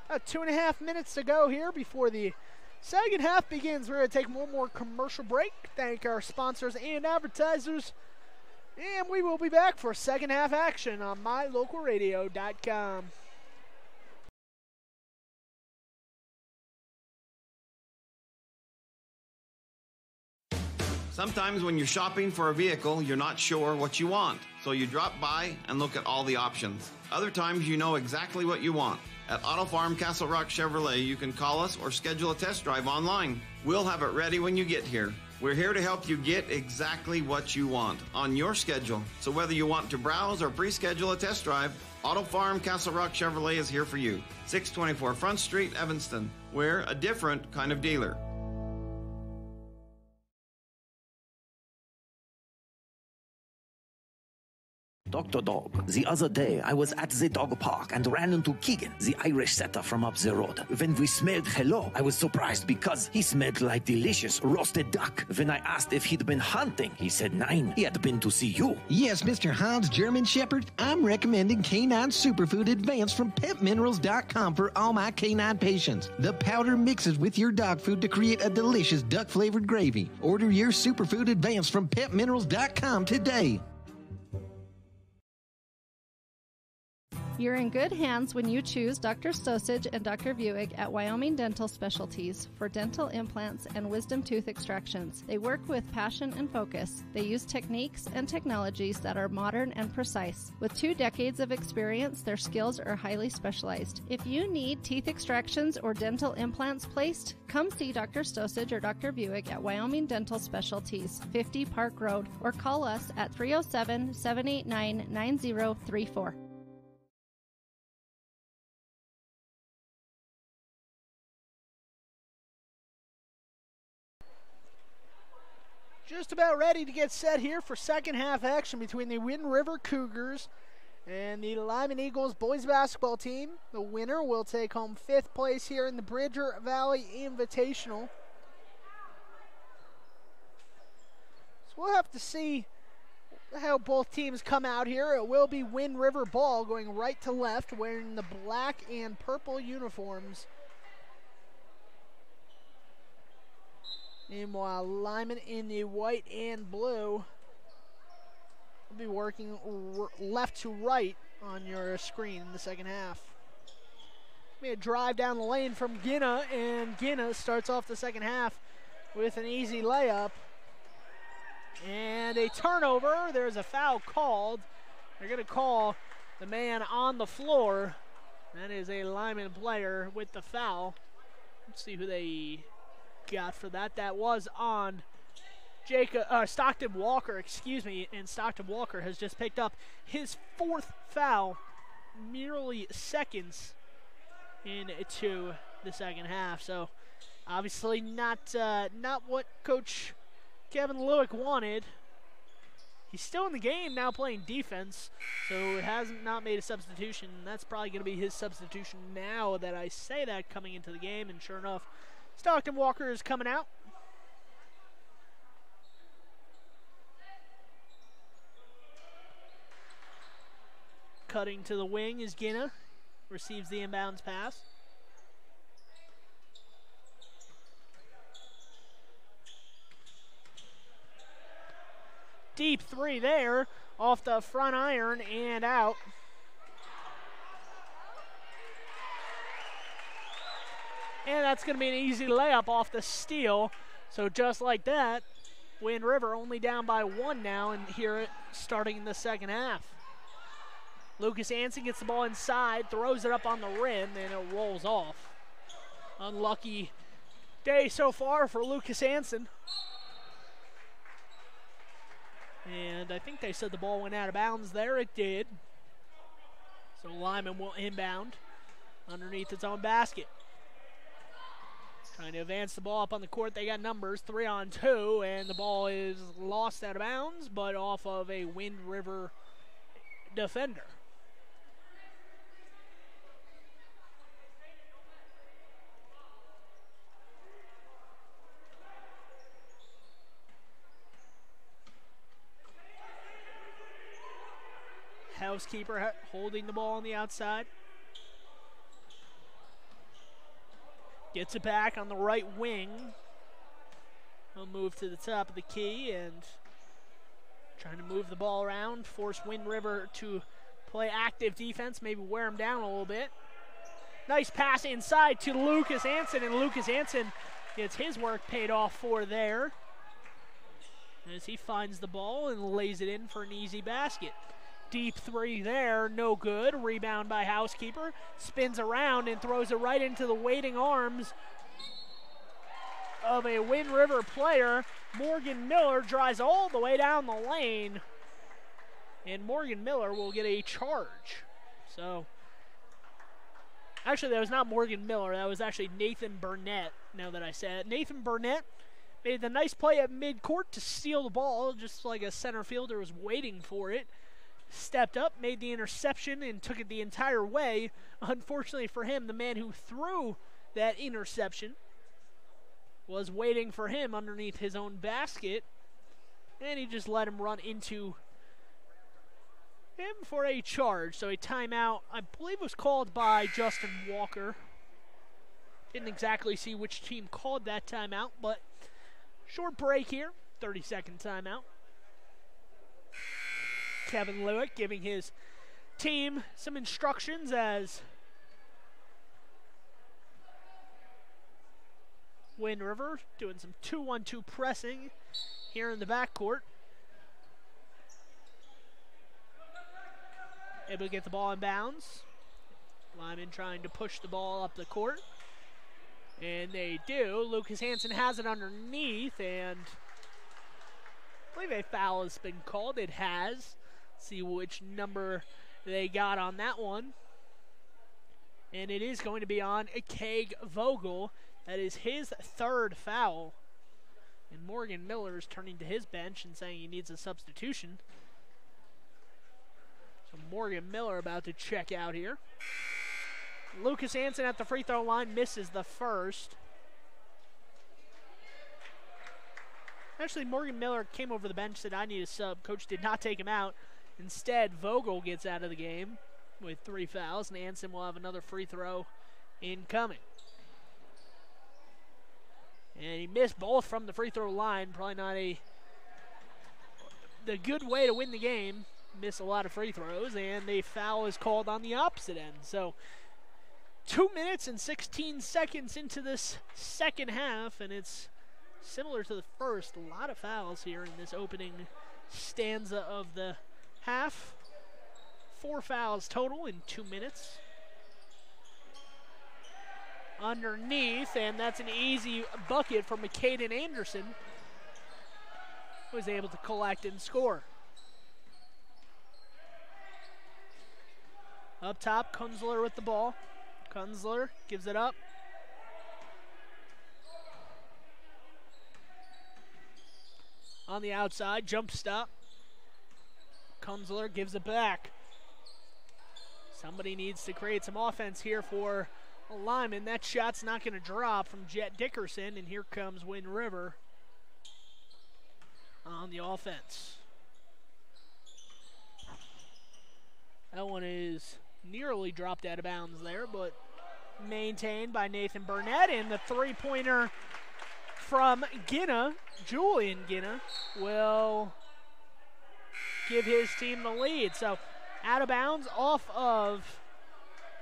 S1: About 2.5 minutes to go here before the second half begins. We're going to take one more commercial break, thank our sponsors and advertisers, and we will be back for second half action on mylocalradio.com.
S9: Sometimes when you're shopping for a vehicle, you're not sure what you want, so you drop by and look at all the options. Other times you know exactly what you want. At Auto Farm Castle Rock Chevrolet, you can call us or schedule a test drive online. We'll have it ready when you get here. We're here to help you get exactly what you want on your schedule. So whether you want to browse or pre-schedule a test drive, Auto Farm Castle Rock Chevrolet is here for you. 624 Front Street, Evanston. We're a different kind of dealer.
S10: Dr. Dog, the other day I was at the dog park and ran into Keegan, the Irish setter from up the road. When we smelled hello, I was surprised because he smelled like delicious roasted duck. When I asked if he'd been hunting, he said nein, he had been to see you.
S11: Yes, Mr. Hans German Shepherd, I'm recommending Canine Superfood Advanced from PetMinerals.com for all my canine patients. The powder mixes with your dog food to create a delicious duck-flavored gravy. Order your Superfood Advanced from PetMinerals.com today.
S5: You're in good hands when you choose Dr. Stosage and Dr. Buick at Wyoming Dental Specialties for dental implants and wisdom tooth extractions. They work with passion and focus. They use techniques and technologies that are modern and precise. With 2 decades of experience, their skills are highly specialized. If you need teeth extractions or dental implants placed, come see Dr. Stosage or Dr. Buick at Wyoming Dental Specialties, 50 Park Road, or call us at 307-789-9034.
S1: Just about ready to get set here for second half action between the Wind River Cougars and the Lyman Eagles boys basketball team. The winner will take home 5th place here in the Bridger Valley Invitational. So we'll have to see how both teams come out here. It will be Wind River ball going right to left, wearing the black and purple uniforms. Meanwhile, Lyman in the white and blue will be working left to right on your screen in the second half. We a drive down the lane from Ginna, and Ginna starts off the second half with an easy layup. And a turnover. There's a foul called. They're going to call the man on the floor. That is a Lyman player with the foul. Let's see who they got for that. That was on Stockton Walker, and Stockton Walker has just picked up his 4th foul, merely seconds into the second half. So obviously not what Coach Kevin Lewick wanted. He's still in the game now playing defense, so has not made a substitution. That's probably going to be his substitution now that I say that coming into the game, and sure enough, Stockton Walker is coming out. Cutting to the wing is Ginna. Receives the inbounds pass. Deep 3 there, off the front iron and out. And that's going to be an easy layup off the steal. So just like that, Wind River only down by 1 now, and here it starting in the second half. Lucas Anson gets the ball inside, throws it up on the rim, and it rolls off. Unlucky day so far for Lucas Anson. And I think they said the ball went out of bounds there. It did. So Lyman will inbound underneath its own basket. Trying to advance the ball up on the court. They got numbers, 3-on-2, and the ball is lost out of bounds, but off of a Wind River defender. Housekeeper holding the ball on the outside. Gets it back on the right wing. He'll move to the top of the key and trying to move the ball around, force Wind River to play active defense, maybe wear him down a little bit. Nice pass inside to Lucas Anson, and Lucas Anson gets his work paid off for there as he finds the ball and lays it in for an easy basket. Deep 3 there, no good. Rebound by Housekeeper. Spins around and throws it right into the waiting arms of a Wind River player. Morgan Miller drives all the way down the lane. And Morgan Miller will get a charge. So, actually that was not Morgan Miller. That was actually Nathan Burnett, now that I said it. Nathan Burnett made the nice play at midcourt to steal the ball, just like a center fielder was waiting for it. Stepped up, made the interception, and took it the entire way. Unfortunately for him, the man who threw that interception was waiting for him underneath his own basket, and he just let him run into him for a charge. So a timeout, I believe, was called by Justin Walker. Didn't exactly see which team called that timeout, but short break here, 30-second timeout. Kevin Lewick giving his team some instructions as Wind River doing some 2-1-2 pressing here in the backcourt. Able to get the ball in bounds. Lyman trying to push the ball up the court. And they do. Lucas Hansen has it underneath, and I believe a foul has been called. It has. See which number they got on that one. And it is going to be on Keg Vogel. That is his 3rd foul. And Morgan Miller is turning to his bench and saying he needs a substitution. So Morgan Miller about to check out here. Lucas Hansen at the free throw line misses the first. Actually, Morgan Miller came over the bench, said, I need a sub. Coach did not take him out. Instead, Vogel gets out of the game with 3 fouls, and Hansen will have another free throw incoming. And he missed both from the free throw line. Probably not the good way to win the game. Miss a lot of free throws, and a foul is called on the opposite end. So 2 minutes and 16 seconds into this second half, and it's similar to the first. A lot of fouls here in this opening stanza of the half. 4 fouls total in 2 minutes. Underneath, and that's an easy bucket for McCaden Anderson, who was able to collect and score. Up top, Kunzler with the ball. Kunzler gives it up. On the outside, jump stop. Kunzler gives it back. Somebody needs to create some offense here for Lyman. That shot's not going to drop from Jet Dickerson, and here comes Wind River on the offense. That one is nearly dropped out of bounds there, but maintained by Nathan Burnett, and the three-pointer from Ginna, Julian Ginna, will give his team the lead. So out of bounds off of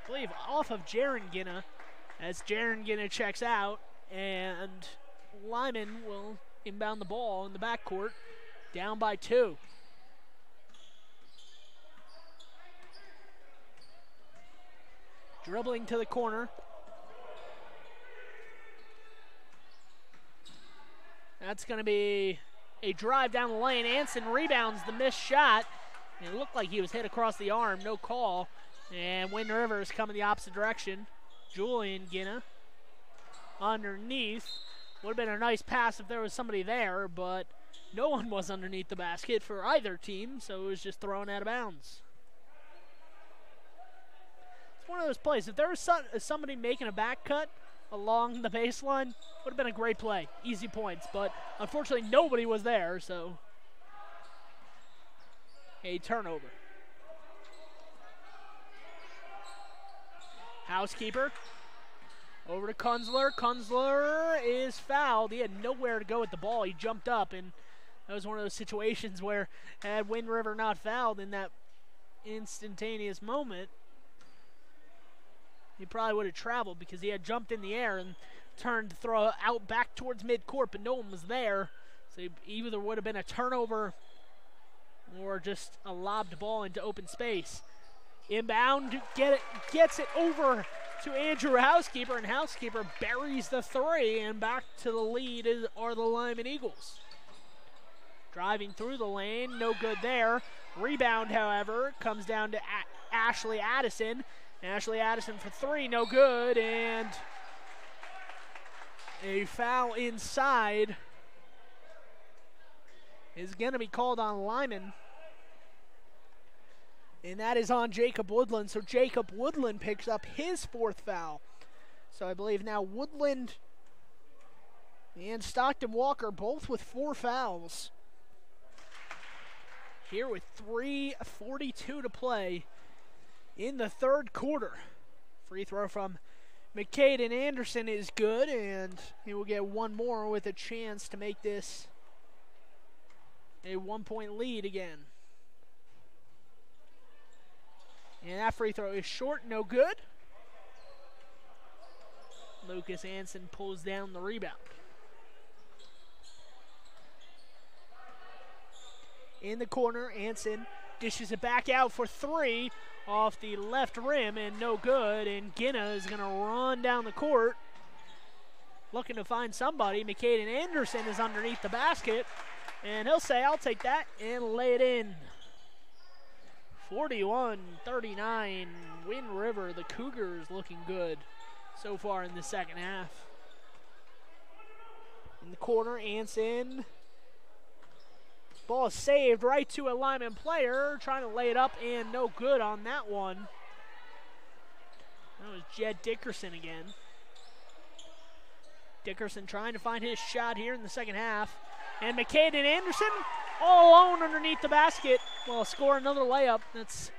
S1: Jaron Ginna, as Jaron Ginna checks out, and Lyman will inbound the ball in the backcourt, down by 2. Dribbling to the corner. That's going to be a drive down the lane. Anson rebounds the missed shot. And it looked like he was hit across the arm. No call. And Wind River is coming the opposite direction. Julian Ginna underneath. Would have been a nice pass if there was somebody there, but no one was underneath the basket for either team, so it was just thrown out of bounds. It's one of those plays. If there was somebody making a back cut along the baseline, would have been a great play. Easy points, but unfortunately nobody was there, so a turnover. Housekeeper over to Kunzler. Kunzler is fouled. He had nowhere to go with the ball. He jumped up, and that was one of those situations where had Wind River not fouled in that instantaneous moment, he probably would have traveled because he had jumped in the air and turned to throw out back towards midcourt, but no one was there. So either would have been a turnover or just a lobbed ball into open space. Inbound, gets it over to Andrew Housekeeper, and Housekeeper buries the 3, and back to the lead are the Lyman Eagles. Driving through the lane, no good there. Rebound, however, comes down to Ashley Addison. Ashley Addison for 3, no good, and a foul inside is going to be called on Lyman. And that is on Jacob Woodland. So Jacob Woodland picks up his 4th foul. So I believe now Woodland and Stockton Walker both with 4 fouls. Here with 3:42 to play in the third quarter. Free throw from McCaden Anderson is good, and he will get one more with a chance to make this a 1-point lead again. And that free throw is short, no good. Lucas Anson pulls down the rebound. In the corner, Anson dishes it back out for 3 off the left rim, and no good. And Ginna is going to run down the court, looking to find somebody. McCaden Anderson is underneath the basket, and he'll say, I'll take that, and lay it in. 41-39, Wind River. The Cougars looking good so far in the second half. In the corner, Anson. Ball is saved right to a Lyman player, trying to lay it up, and no good on that one. That was Jed Dickerson again. Dickerson trying to find his shot here in the second half. And McCaden Anderson all alone underneath the basket will score another layup. That's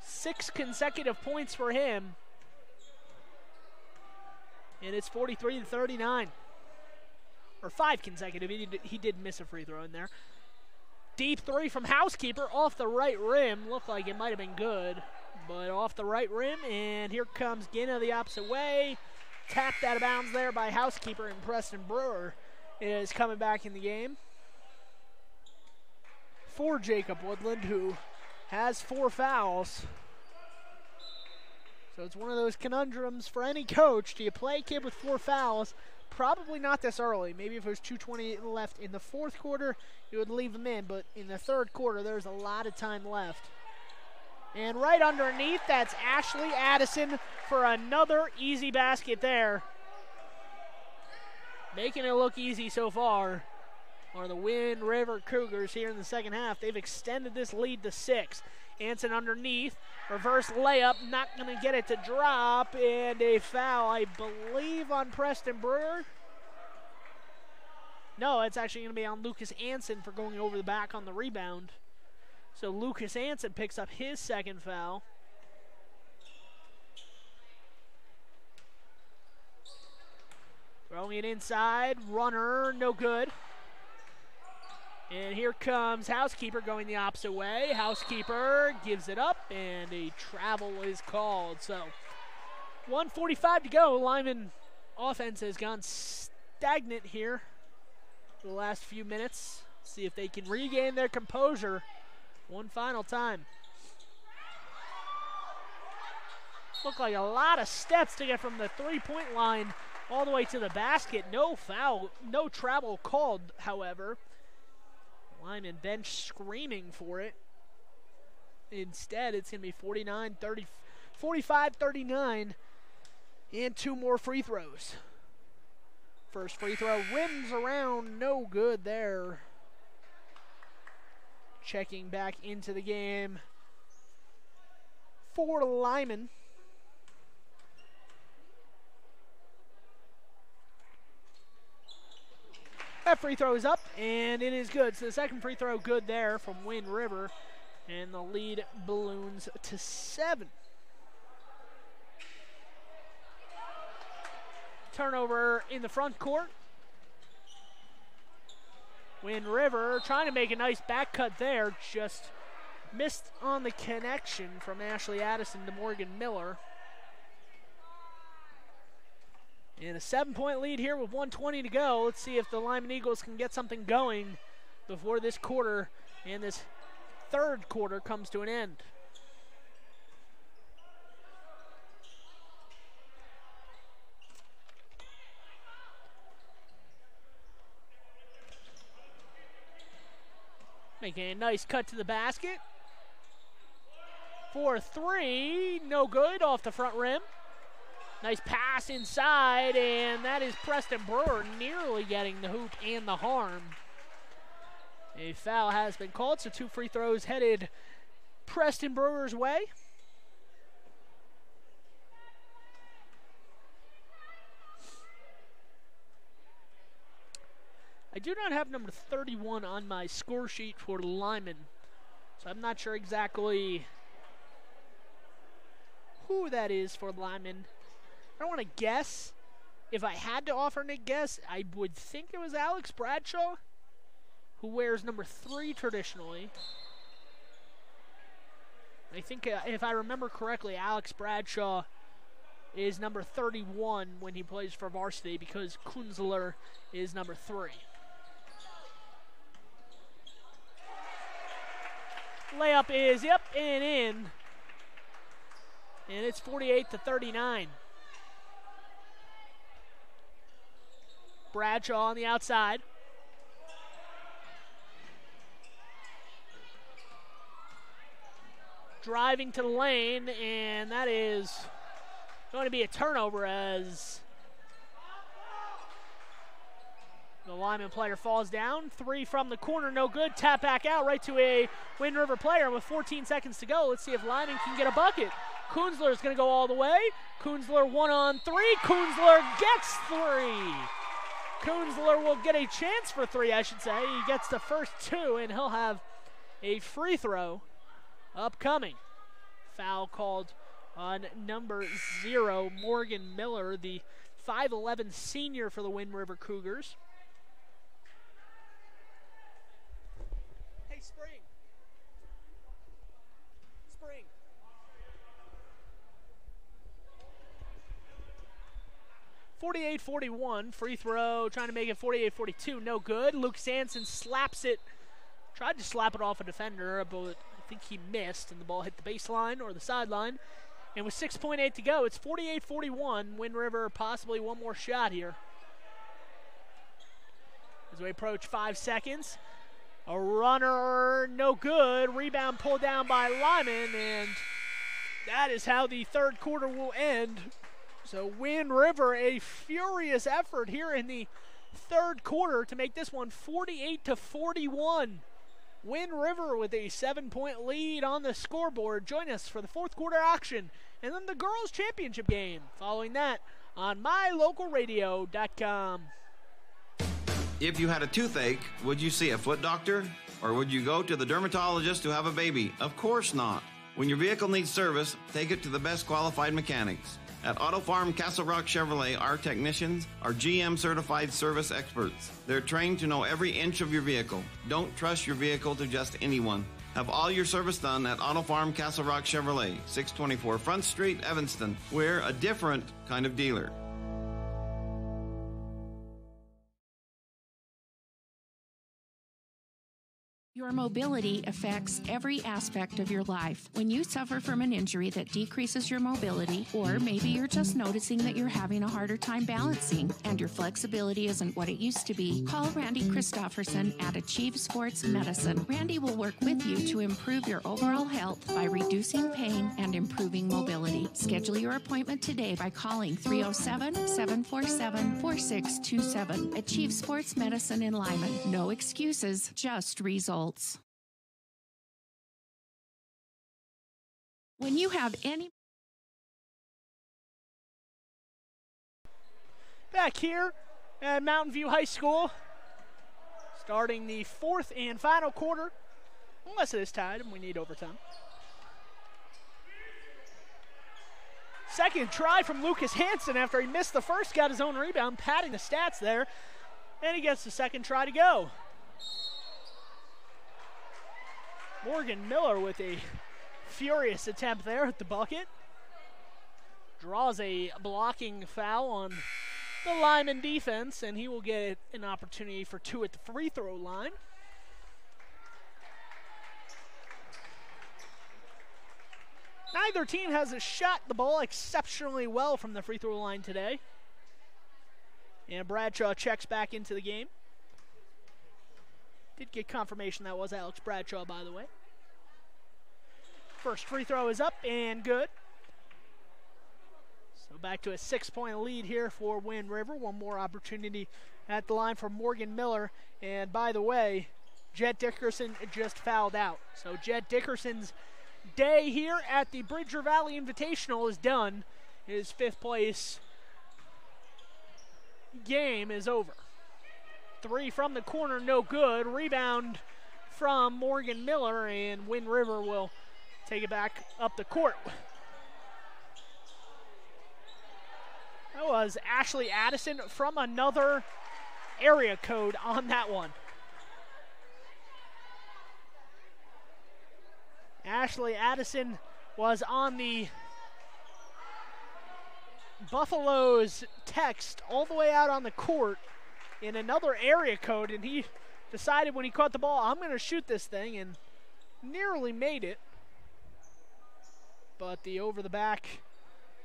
S1: 6 consecutive points for him. And it's 43-39. or 5 consecutive. He did miss a free throw in there. Deep three from Housekeeper off the right rim. Looked like it might have been good, but off the right rim. And here comes Ginna the opposite way. Tapped out of bounds there by Housekeeper, and Preston Brewer is coming back in the game for Jacob Woodland, who has 4 fouls. So it's one of those conundrums for any coach. Do you play a kid with 4 fouls? Probably not this early. Maybe if it was 2:20 left in the fourth quarter, you would leave him in. But in the third quarter, there's a lot of time left. And right underneath, that's Ashley Addison for another easy basket there. Making it look easy so far are the Wind River Cougars here in the second half. They've extended this lead to 6. Anson underneath. Reverse layup, not going to get it to drop, and a foul, I believe, on Preston Brewer. No, it's actually going to be on Lucas Anson for going over the back on the rebound. So Lucas Anson picks up his second foul. Throwing it inside, runner, no good. And here comes Housekeeper going the opposite way. Housekeeper gives it up, and a travel is called. So 1:45 to go. Lyman offense has gone stagnant here for the last few minutes. See if they can regain their composure one final time. Looked like a lot of steps to get from the three-point line all the way to the basket. No foul, no travel called, however. Lyman bench screaming for it. Instead, it's going to be 45-39, and 2 more free throws. First free throw rims around, no good there. Checking back into the game for Lyman. That free throw is up, and it is good. So the second free throw good there from Wind River, and the lead balloons to 7. Turnover in the front court. Wind River trying to make a nice back cut there, just missed on the connection from Ashley Addison to Morgan Miller. And a 7-point lead here with 1:20 to go. Let's see if the Lyman Eagles can get something going before this quarter and this third quarter comes to an end. Making a nice cut to the basket. For 3, no good, off the front rim. Nice pass inside, and that is Preston Brewer nearly getting the hoop and the harm. A foul has been called, so 2 free throws headed Preston Brewer's way. I do not have number 31 on my score sheet for Lyman, so I'm not sure exactly who that is for Lyman. I don't want to guess. If I had to offer a guess, I would think it was Alex Bradshaw, who wears number 3 traditionally. I think, if I remember correctly, Alex Bradshaw is number 31 when he plays for varsity, because Kunzler is number 3. Layup is up and in. And it's 48-39. Bradshaw on the outside. Driving to the lane, and that is going to be a turnover as the Lyman player falls down. 3 from the corner, no good. Tap back out right to a Wind River player with 14 seconds to go. Let's see if Lyman can get a bucket. Kunzler is going to go all the way. Kunzler 1-on-3. Kunzler gets 3. Kunzler will get a chance for 3, I should say. He gets the first 2, and he'll have a free throw upcoming. Foul called on number 0, Morgan Miller, the 5'11 senior for the Wind River Cougars. 48-41. Free throw, trying to make it 48-42. No good. Lucas Hansen slaps it. Tried to slap it off a defender, but I think he missed, and the ball hit the baseline or the sideline. And with 6.8 to go, it's 48-41. Wind River possibly one more shot here. As we approach 5 seconds. A runner, no good. Rebound pulled down by Lyman, and that is how the third quarter will end. So Wind River, a furious effort here in the third quarter to make this one 48-41. Wind River with a 7-point lead on the scoreboard. Join us for the fourth quarter action and then the girls' championship game. Following that on mylocalradio.com.
S9: If you had a toothache, would you see a foot doctor? Or would you go to the dermatologist to have a baby? Of course not. When your vehicle needs service, take it to the best qualified mechanics. At Auto Farm Castle Rock Chevrolet, our technicians are GM certified service experts. They're trained to know every inch of your vehicle. Don't trust your vehicle to just anyone. Have all your service done at Auto Farm Castle Rock Chevrolet, 624 Front Street, Evanston. We're a different kind of dealer.
S6: Your mobility affects every aspect of your life. When you suffer from an injury that decreases your mobility, or maybe you're just noticing that you're having a harder time balancing and your flexibility isn't what it used to be, call Randy Christofferson at Achieve Sports Medicine. Randy will work with you to improve your overall health by reducing pain and improving mobility. Schedule your appointment today by calling 307-747-4627. Achieve Sports Medicine in Lyman. No excuses, just results. When you have any...
S1: Back here at Mountain View High School, starting the fourth and final quarter, unless it is tied and we need overtime. Second try from Lucas Hansen after he missed the first, got his own rebound, padding the stats there, and he gets the second try to go. Morgan Miller with a furious attempt there at the bucket. Draws a blocking foul on the Lyman defense, and he will get an opportunity for two at the free throw line. Neither team has shot the ball exceptionally well from the free throw line today. And Bradshaw checks back into the game. Did get confirmation that was Alex Bradshaw, by the way. First free throw is up and good. So back to a 6-point lead here for Wind River. One more opportunity at the line for Morgan Miller. And by the way, Jet Dickerson just fouled out. So Jet Dickerson's day here at the Bridger Valley Invitational is done. His fifth place game is over. Three from the corner, no good. Rebound from Morgan Miller, and Wind River will take it back up the court. That was Ashley Addison from another area code on that one. Ashley Addison was on the Buffaloes text all the way out on the court in another area code, and he decided when he caught the ball, I'm going to shoot this thing, and nearly made it. But the over-the-back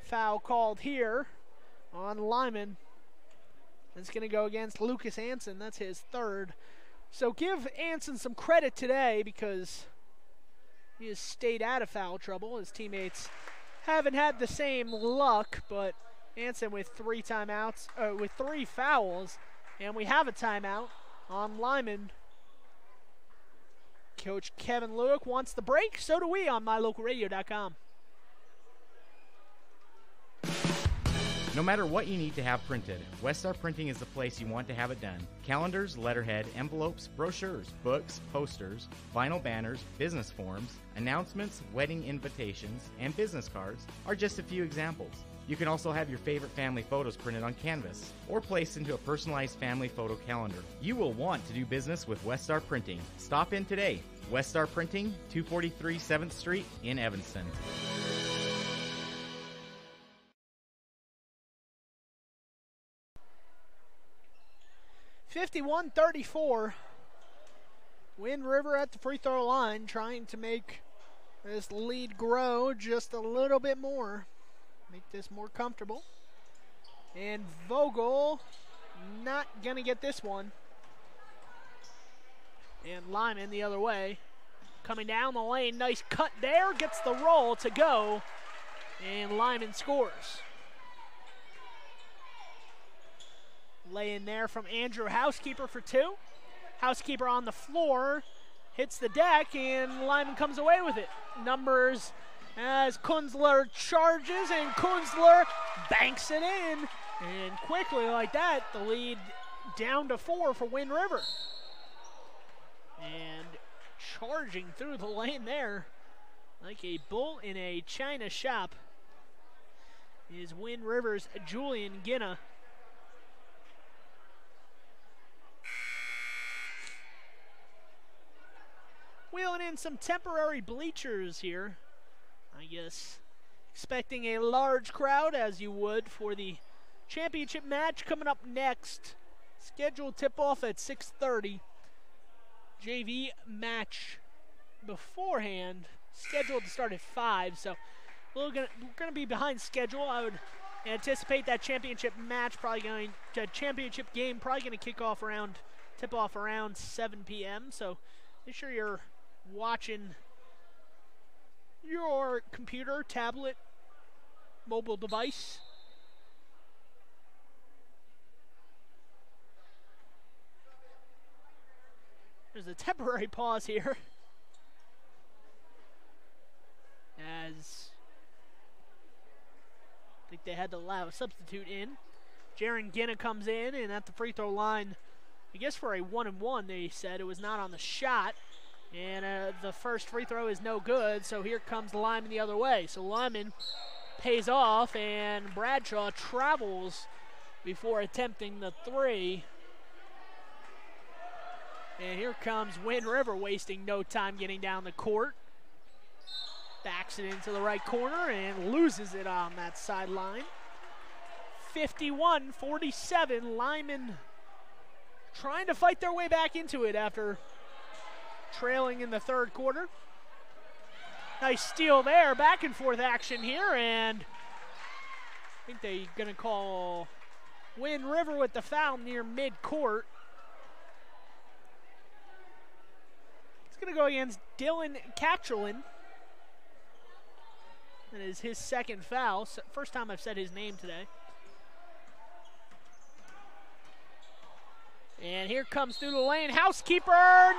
S1: foul called here on Lyman. It's going to go against Lucas Hansen. That's his third. So give Hansen some credit today because he has stayed out of foul trouble. His teammates haven't had the same luck, but Hansen with three fouls. And we have a timeout on Lyman. Coach Kevin Lewick wants the break. So do we on mylocalradio.com.
S12: No matter what you need to have printed, Westar Printing is the place you want to have it done. Calendars, letterhead, envelopes, brochures, books, posters, vinyl banners, business forms, announcements, wedding invitations, and business cards are just a few examples. You can also have your favorite family photos printed on canvas or placed into a personalized family photo calendar. You will want to do business with Westar Printing. Stop in today. Westar Printing, 243 7th Street in Evanston.
S1: 51-34. Wind River at the free throw line, trying to make this lead grow just a little bit more. Make this more comfortable. And Vogel not going to get this one. And Lyman the other way. Coming down the lane, nice cut there, gets the roll to go. And Lyman scores. Lay in there from Andrew Housekeeper for two. Housekeeper on the floor, hits the deck, and Lyman comes away with it. Numbers as Kunzler charges, and Kunzler banks it in. And quickly like that, the lead down to 4 for Wind River. And charging through the lane there, like a bull in a china shop, is Wind River's Julian Ginna. Wheeling in some temporary bleachers here. I guess expecting a large crowd, as you would for the championship match coming up next. Scheduled tip-off at 6:30. JV match beforehand, scheduled to start at 5, so we're going to be behind schedule. I would anticipate that championship match championship game probably going to tip off around 7 p.m. So make sure you're watching your computer, tablet, mobile device. There's a temporary pause here as I think they had to allow a substitute in. Jaron Ginna comes in, and at the free throw line, I guess for a 1-and-1, they said it was not on the shot. And the first free throw is no good, so here comes Lyman the other way. So Lyman pays off, and Bradshaw travels before attempting the three. And here comes Wind River, wasting no time getting down the court. Backs it into the right corner and loses it on that sideline. 51-47, Lyman trying to fight their way back into it after trailing in the third quarter. Nice steal there, back and forth action here, and I think they're going to call Wind River with the foul near mid-court. It's going to go against Dylan Catchelin. That is his second foul. First time I've said his name today. And here comes through the lane, Housekeeper,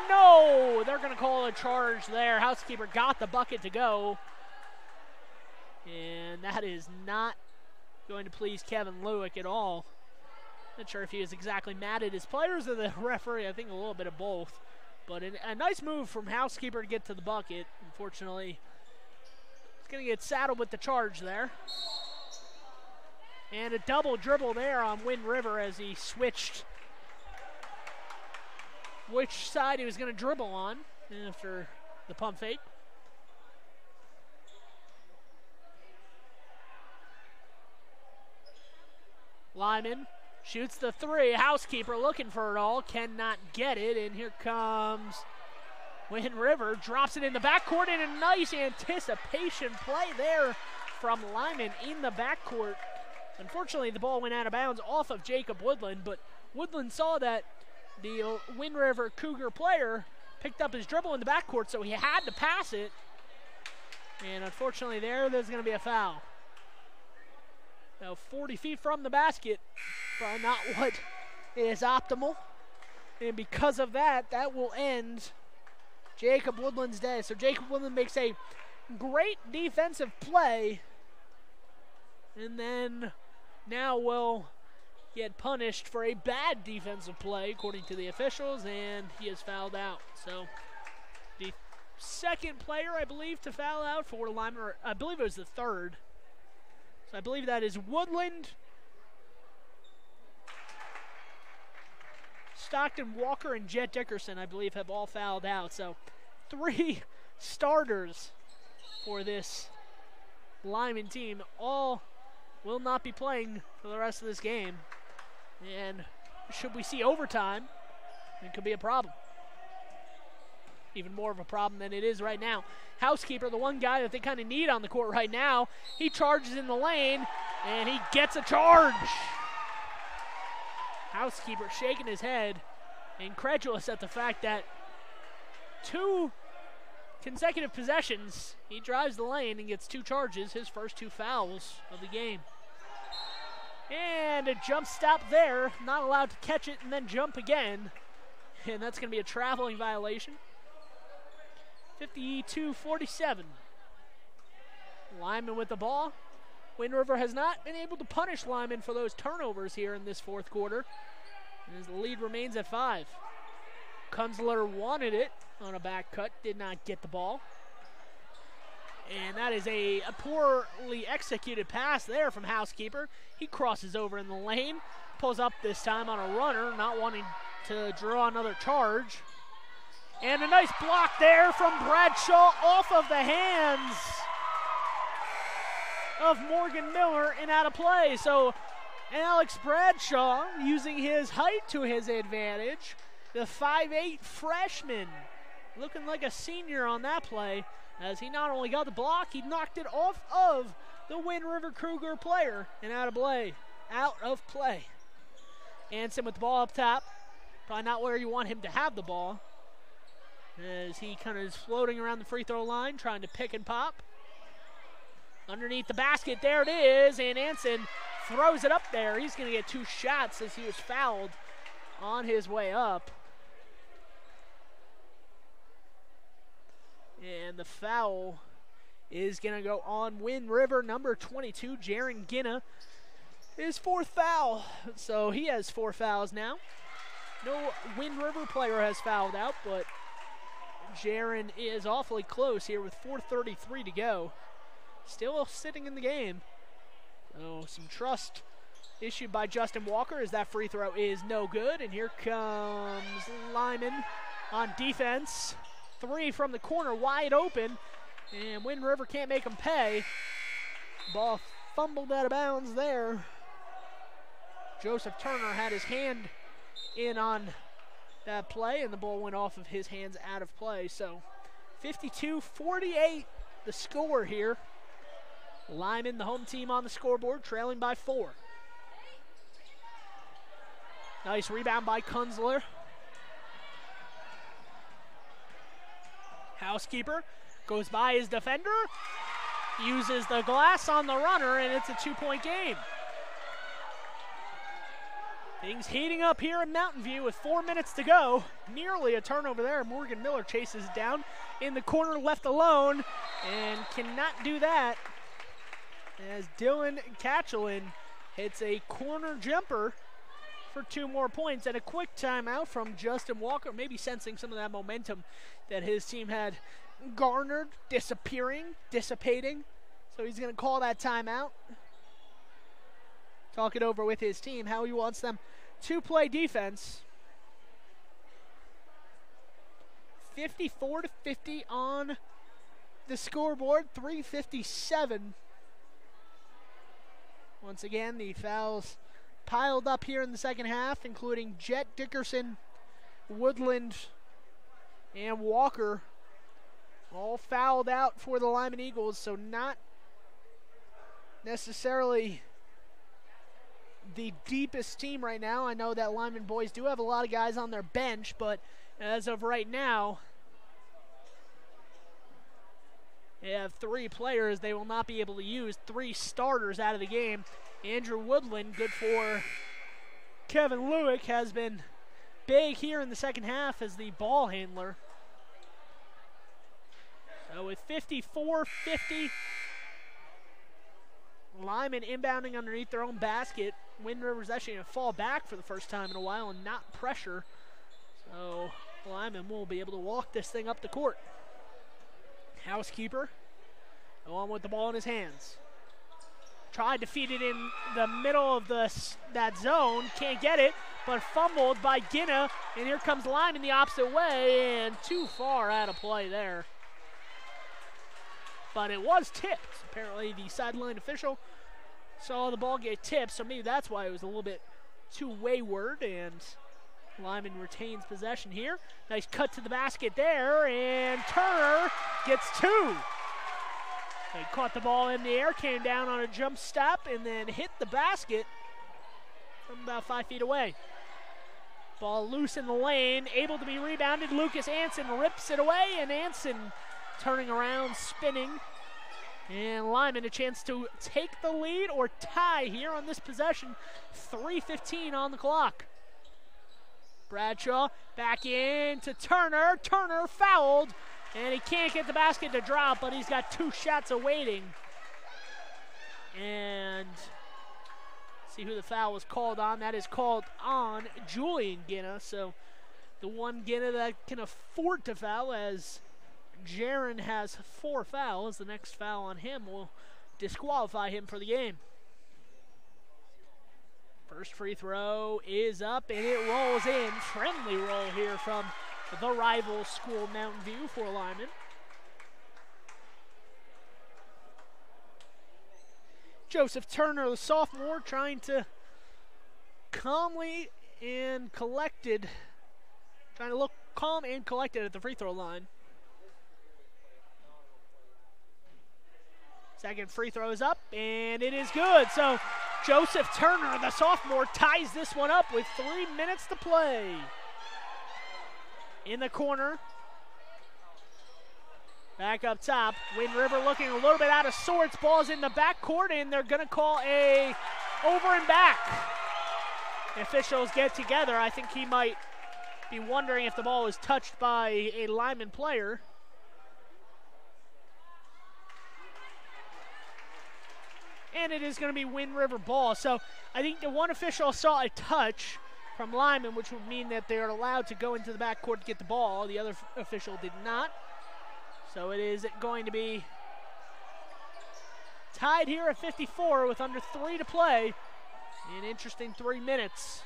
S1: no! They're going to call a charge there. Housekeeper got the bucket to go. And that is not going to please Kevin Lewick at all. Not sure if he was exactly mad at his players or the referee. I think a little bit of both. But a nice move from Housekeeper to get to the bucket. Unfortunately, he's going to get saddled with the charge there. And a double dribble there on Wind River as he switched which side he was going to dribble on after the pump fake. Lyman shoots the three. Housekeeper looking for it all, cannot get it, and here comes Wind River, drops it in the backcourt, and a nice anticipation play there from Lyman in the backcourt. Unfortunately, the ball went out of bounds off of Jacob Woodland, but Woodland saw that the Wind River Cougar player picked up his dribble in the backcourt, so he had to pass it. And unfortunately there's going to be a foul. Now 40 feet from the basket, probably not what is optimal. And because of that, that will end Jacob Woodland's day. So Jacob Woodland makes a great defensive play, and then now will get punished for a bad defensive play, according to the officials, and he is fouled out. So the second player, I believe, to foul out for Lyman, or I believe it was the third. So I believe that is Woodland, Stockton, Walker, and Jet Dickerson, I believe, have all fouled out. So 3 starters for this Lyman team all will not be playing for the rest of this game. And should we see overtime, it could be a problem. Even more of a problem than it is right now. Housekeeper, the one guy that they kind of need on the court right now, he charges in the lane, and he gets a charge. Housekeeper shaking his head, incredulous at the fact that 2 consecutive possessions, he drives the lane and gets 2 charges, his first 2 fouls of the game. And a jump stop there, not allowed to catch it and then jump again. And that's going to be a traveling violation. 52-47. Lyman with the ball. Wind River has not been able to punish Lyman for those turnovers here in this fourth quarter, as the lead remains at 5. Kunzler wanted it on a back cut, did not get the ball. And that is a poorly executed pass there from Housekeeper. He crosses over in the lane, pulls up this time on a runner, not wanting to draw another charge. And a nice block there from Bradshaw off of the hands of Morgan Miller and out of play. So Alex Bradshaw using his height to his advantage. The 5'8" freshman looking like a senior on that play, as he not only got the block, he knocked it off of the Wind River Kruger player and out of play. Anson with the ball up top. Probably not where you want him to have the ball, as he kind of is floating around the free throw line, trying to pick and pop. Underneath the basket, there it is, and Anson throws it up there. He's going to get 2 shots as he was fouled on his way up. And the foul is going to go on Wind River, number 22, Jaron Ginna. His 4th foul, so he has 4 fouls now. No Wind River player has fouled out, but Jaron is awfully close here with 4:33 to go. Still sitting in the game. So some trust issued by Justin Walker, as that free throw is no good. And here comes Lyman on defense. 3 from the corner, wide open. And Wind River can't make them pay. Ball fumbled out of bounds there. Joseph Turner had his hand in on that play, and the ball went off of his hands out of play. So 52-48 the score here. Lyman, the home team, on the scoreboard, trailing by 4. Nice rebound by Kunzler. Housekeeper goes by his defender, uses the glass on the runner, and it's a 2-point game. Things heating up here in Mountain View with 4 minutes to go. Nearly a turnover there. Morgan Miller chases it down in the corner, left alone, and cannot do that, as Dylan Catchelin hits a corner jumper for 2 more points, and a quick timeout from Justin Walker, maybe sensing some of that momentum that his team had garnered, dissipating. So he's going to call that timeout. Talk it over with his team, how he wants them to play defense. 54-50 on the scoreboard, 3:57. Once again, the fouls piled up here in the second half, including Jet Dickerson, Woodland, and Walker, all fouled out for the Lyman Eagles, so not necessarily the deepest team right now. I know that Lyman boys do have a lot of guys on their bench, but as of right now, they have 3 players they will not be able to use, 3 starters out of the game. Andrew Woodland, good for Kevin Lewick, has been big here in the second half as the ball handler. So with 54-50, Lyman inbounding underneath their own basket. Wind River's actually going to fall back for the first time in a while and not pressure. So Lyman will be able to walk this thing up the court. Housekeeper, on with the ball in his hands. Tried to feed it in the middle of that zone. Can't get it, but fumbled by Ginna. And here comes Lyman the opposite way, and too far out of play there. But it was tipped. Apparently the sideline official saw the ball get tipped, so maybe that's why it was a little bit too wayward, and Lyman retains possession here. Nice cut to the basket there, and Turner gets 2. They caught the ball in the air, came down on a jump stop, and then hit the basket from about 5 feet away. Ball loose in the lane, able to be rebounded. Lucas Anson rips it away, and Anson turning around, spinning. And Lyman a chance to take the lead or tie here on this possession. 3:15 on the clock. Bradshaw back in to Turner. Turner fouled, and he can't get the basket to drop, but he's got 2 shots awaiting. And see who the foul was called on. That is called on Julian Ginna. So the one Ginna that can afford to foul, as Jaron has 4 fouls. The next foul on him will disqualify him for the game. First free throw is up, and it rolls in. Friendly roll here from the rival school, Mountain View, for Lyman. Joseph Turner, the sophomore, trying to calmly and collected, trying to look calm and collected at the free throw line. Second free throw is up, and it is good. So Joseph Turner, the sophomore, ties this one up with 3 minutes to play. In the corner. Back up top. Wind River looking a little bit out of sorts. Ball's in the backcourt, and they're going to call a over and back. The officials get together. I think he might be wondering if the ball was touched by a Lyman player. And it is going to be Wind River ball. So I think the one official saw a touch from Lyman, which would mean that they're allowed to go into the backcourt to get the ball. The other official did not. So it is going to be tied here at 54 with under 3 to play. An interesting 3 minutes.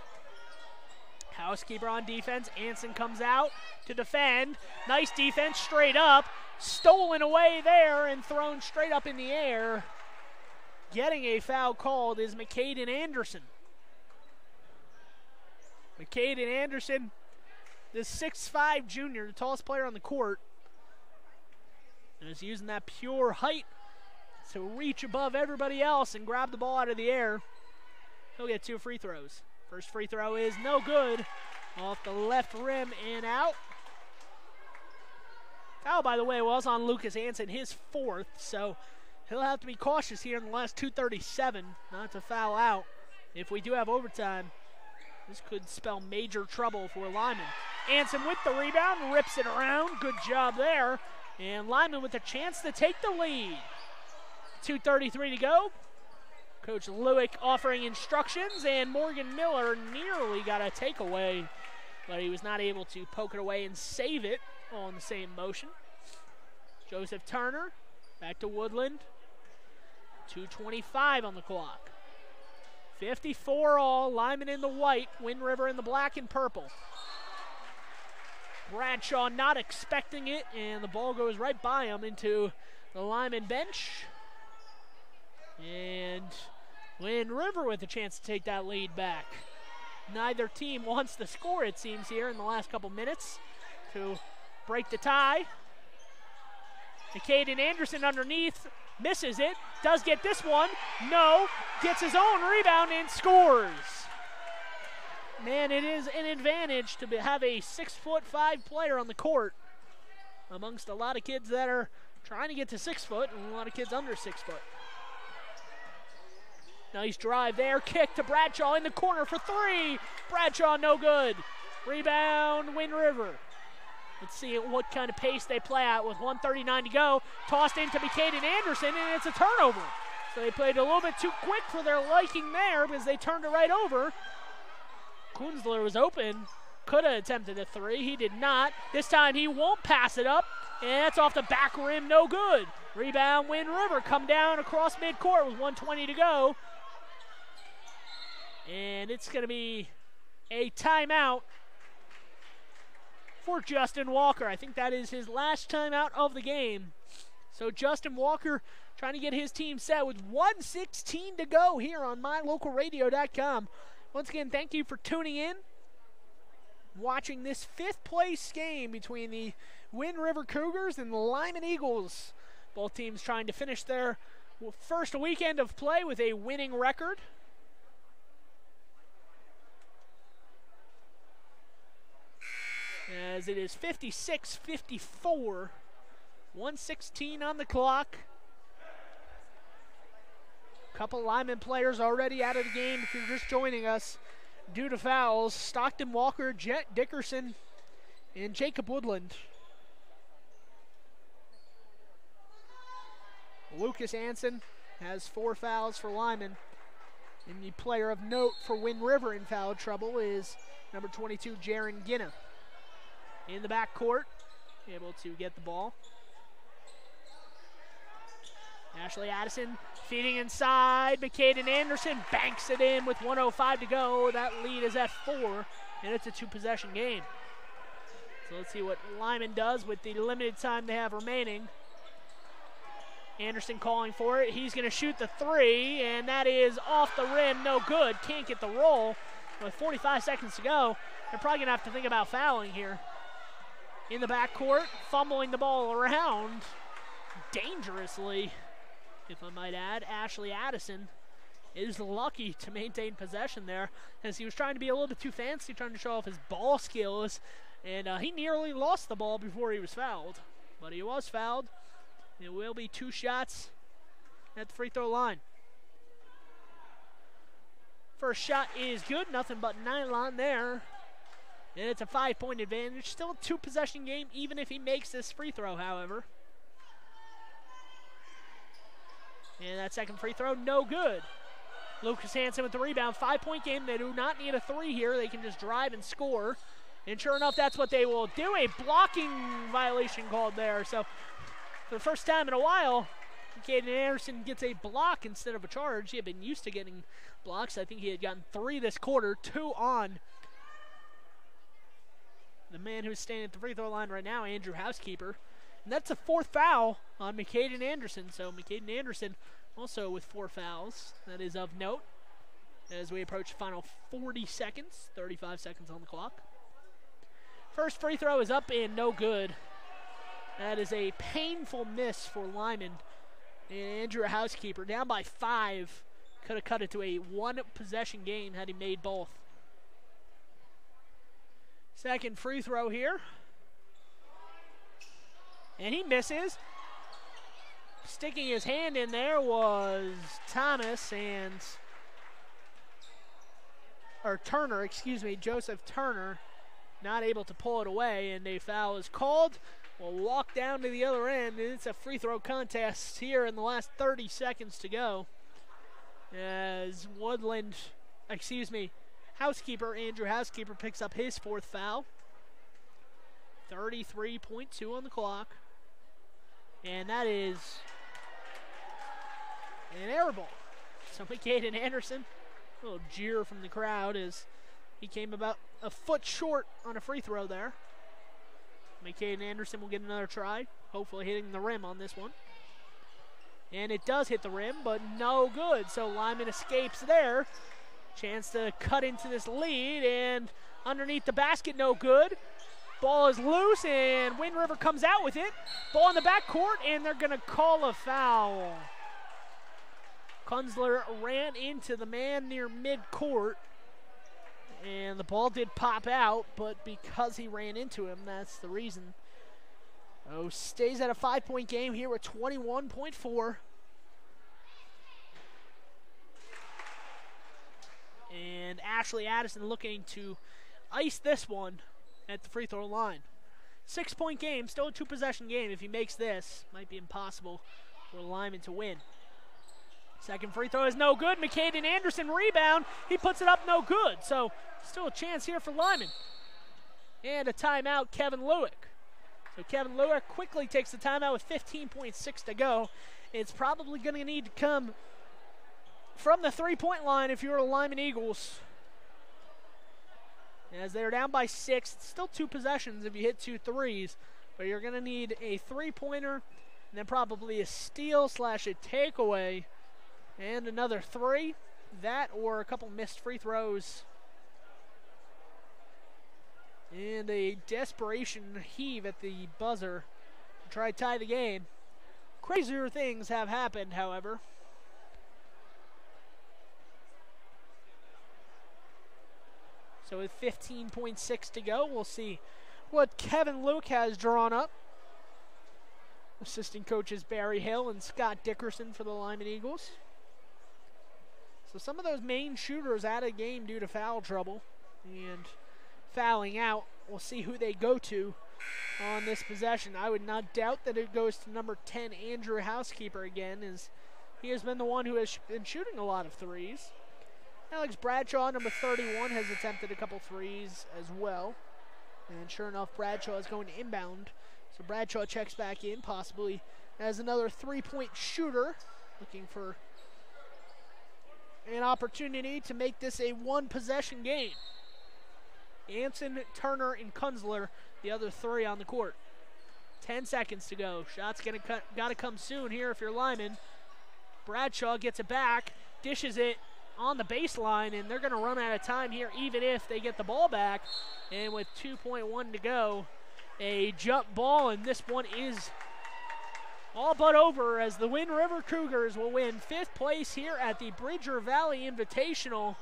S1: Housekeeper on defense. Anson comes out to defend. Nice defense straight up. Stolen away there and thrown straight up in the air. Getting a foul called is McCaden Anderson. McCaden Anderson, the 6'5" junior, the tallest player on the court, and is using that pure height to reach above everybody else and grab the ball out of the air. He'll get 2 free throws. First free throw is no good. Off the left rim and out. Foul, by the way, was on Lucas Anson, his 4th, so he'll have to be cautious here in the last 2:37 not to foul out. If we do have overtime, this could spell major trouble for Lyman. Anson with the rebound, rips it around. Good job there. And Lyman with a chance to take the lead. 2:33 to go. Coach Lewick offering instructions, and Morgan Miller nearly got a takeaway, but he was not able to poke it away and save it on the same motion. Joseph Turner back to Woodland. 2:25 on the clock. 54 all. Lyman in the white, Wind River in the black and purple. Bradshaw not expecting it, and the ball goes right by him into the Lyman bench. And Wind River with a chance to take that lead back. Neither team wants to score, it seems, here in the last couple minutes to break the tie. McCaden Anderson underneath, misses it, does get this one, no, gets his own rebound and scores. Man, it is an advantage to have a 6'5" player on the court amongst a lot of kids that are trying to get to 6 foot and a lot of kids under 6 foot. Nice drive there, kick to Bradshaw in the corner for 3. Bradshaw no good. Rebound, Wind River. Let's see what kind of pace they play at with 1:39 to go. Tossed into McCaden Anderson, and it's a turnover. So they played a little bit too quick for their liking there because they turned it right over. Kunzler was open, could have attempted a 3. He did not. This time he won't pass it up, and that's off the back rim, no good. Rebound, Wind River, come down across midcourt with 1:20 to go. And it's going to be a timeout for Justin Walker. I think that is his last timeout of the game. So Justin Walker trying to get his team set with 1:16 to go here on mylocalradio.com. Once again, thank you for tuning in, watching this 5th place game between the Wind River Cougars and the Lyman Eagles. Both teams trying to finish their first weekend of play with a winning record. As it is 56-54, 1:16 on the clock. Couple Lyman players already out of the game if you're just joining us due to fouls. Stockton Walker, Jet Dickerson, and Jacob Woodland. Lucas Anson has 4 fouls for Lyman. And the player of note for Wind River in foul trouble is number 22, Jaron Ginna. In the backcourt, able to get the ball. Ashley Addison feeding inside. McCaden Anderson banks it in with 1:05 to go. That lead is at 4, and it's a 2-possession game. So let's see what Lyman does with the limited time they have remaining. Anderson calling for it. He's going to shoot the 3, and that is off the rim. No good. Can't get the roll. With 45 seconds to go, they're probably going to have to think about fouling here. In the backcourt, fumbling the ball around dangerously, if I might add. Ashley Addison is lucky to maintain possession there, as he was trying to be a little bit too fancy, trying to show off his ball skills, and he nearly lost the ball before he was fouled. But he was fouled. It will be 2 shots at the free throw line. First shot is good, nothing but nylon there. And it's a 5-point advantage. Still a 2-possession game, even if he makes this free throw, however. And that second free throw, no good. Lucas Hansen with the rebound. 5-point game. They do not need a 3 here. They can just drive and score. And sure enough, that's what they will do. A blocking violation called there. So for the first time in a while, Caden Anderson gets a block instead of a charge. He had been used to getting blocks. I think he had gotten 3 this quarter, 2 on the man who's standing at the free throw line right now, Andrew Housekeeper. And that's a 4th foul on McCaden Anderson. So McCaden Anderson also with 4 fouls. That is of note as we approach the final 40 seconds, 35 seconds on the clock. First free throw is up and no good. That is a painful miss for Lyman. And Andrew Housekeeper down by 5. Could have cut it to a 1-possession game had he made both. Second free throw here. And he misses. Sticking his hand in there was Turner, Joseph Turner, not able to pull it away, and a foul is called. We'll walk down to the other end, and it's a free throw contest here in the last 30 seconds to go. As Andrew Housekeeper picks up his 4th foul. 33.2 on the clock. And that is an air ball. So McCaden Anderson, a little jeer from the crowd as he came about a foot short on a free throw there. McCaden Anderson will get another try, hopefully hitting the rim on this one. And it does hit the rim, but no good. So Lyman escapes there. Chance to cut into this lead, and underneath the basket, no good. Ball is loose, and Wind River comes out with it. Ball in the backcourt, and they're going to call a foul. Kunzler ran into the man near midcourt, and the ball did pop out, but because he ran into him, that's the reason. Oh, stays at a 5-point game here with 21.4. And Ashley Addison looking to ice this one at the free throw line. 6-point game, still a 2-possession game. If he makes this, might be impossible for Lyman to win. Second free throw is no good. McCaden Anderson rebound. He puts it up, no good. So still a chance here for Lyman. And a timeout, Kevin Lewick. So Kevin Lewick quickly takes the timeout with 15.6 to go. It's probably going to need to come from the 3-point line if you're the Lyman Eagles. As they're down by 6, it's still 2 possessions if you hit 2 threes. But you're going to need a 3-pointer and then probably a steal / a takeaway and another 3. that or a couple missed free throws. And a desperation heave at the buzzer to try to tie the game. Crazier things have happened, however. So with 15.6 to go, we'll see what Kevin Luke has drawn up. Assistant coaches Barry Hill and Scott Dickerson for the Lyman Eagles. So some of those main shooters out of game due to foul trouble and fouling out. We'll see who they go to on this possession. I would not doubt that it goes to number 10, Andrew Housekeeper again, as he has been the one who has been shooting a lot of threes. Alex Bradshaw, number 31, has attempted a couple threes as well. And sure enough, Bradshaw is going to inbound. So Bradshaw checks back in, possibly as another three-point shooter, looking for an opportunity to make this a one-possession game. Anson, Turner, and Kunzler, the other three on the court. 10 seconds to go. Shot's gotta come soon here if you're Lyman. Bradshaw gets it back, dishes it on the baseline, and they're going to run out of time here even if they get the ball back. And with 2.1 to go, a jump ball, and this one is all but over as the Wind River Cougars will win 5th place here at the Bridger Valley Invitational.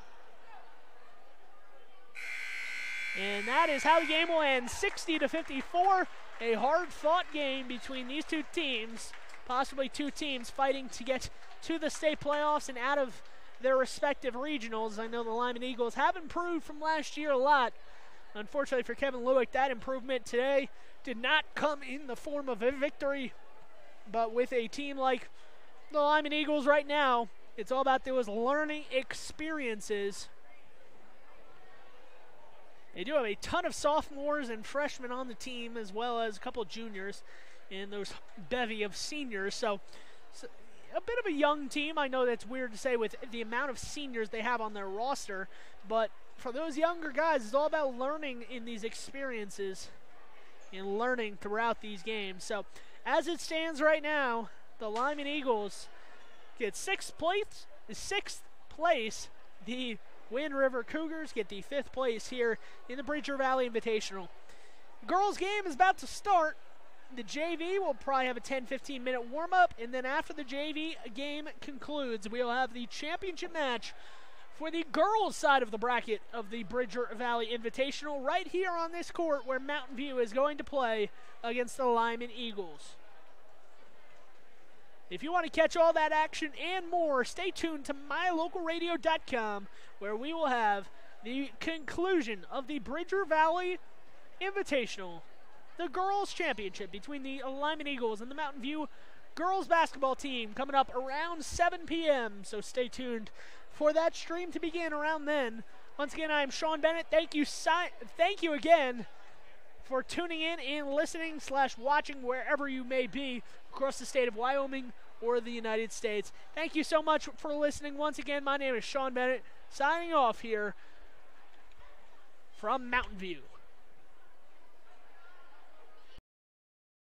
S1: And that is how the game will end, 60-54. A hard-fought game between these two teams, possibly two teams fighting to get to the state playoffs and out of their respective regionals. I know the Lyman Eagles have improved from last year a lot. Unfortunately for Kevin Lewick, that improvement today did not come in the form of a victory. But with a team like the Lyman Eagles right now, it's all about those learning experiences. They do have a ton of sophomores and freshmen on the team, as well as a couple of juniors and those bevy of seniors. So a bit of a young team. I know that's weird to say with the amount of seniors they have on their roster, but for those younger guys, it's all about learning in these experiences and learning throughout these games. So as it stands right now, the Lyman Eagles get 6th place. The Wind River Cougars get the 5th place here in the Bridger Valley Invitational. Girls game is about to start. The JV will probably have a 10-15 minute warm-up, and then after the JV game concludes, we'll have the championship match for the girls' side of the bracket of the Bridger Valley Invitational right here on this court where Mountain View is going to play against the Lyman Eagles. If you want to catch all that action and more, stay tuned to mylocalradio.com, where we will have the conclusion of the Bridger Valley Invitational, the girls' championship between the Lyman Eagles and the Mountain View girls basketball team, coming up around 7 p.m. So stay tuned for that stream to begin around then. Once again, I'm Sean Bennett. Thank you again for tuning in and listening / watching wherever you may be across the state of Wyoming or the United States. Thank you so much for listening. Once again, my name is Sean Bennett, signing off here from Mountain View.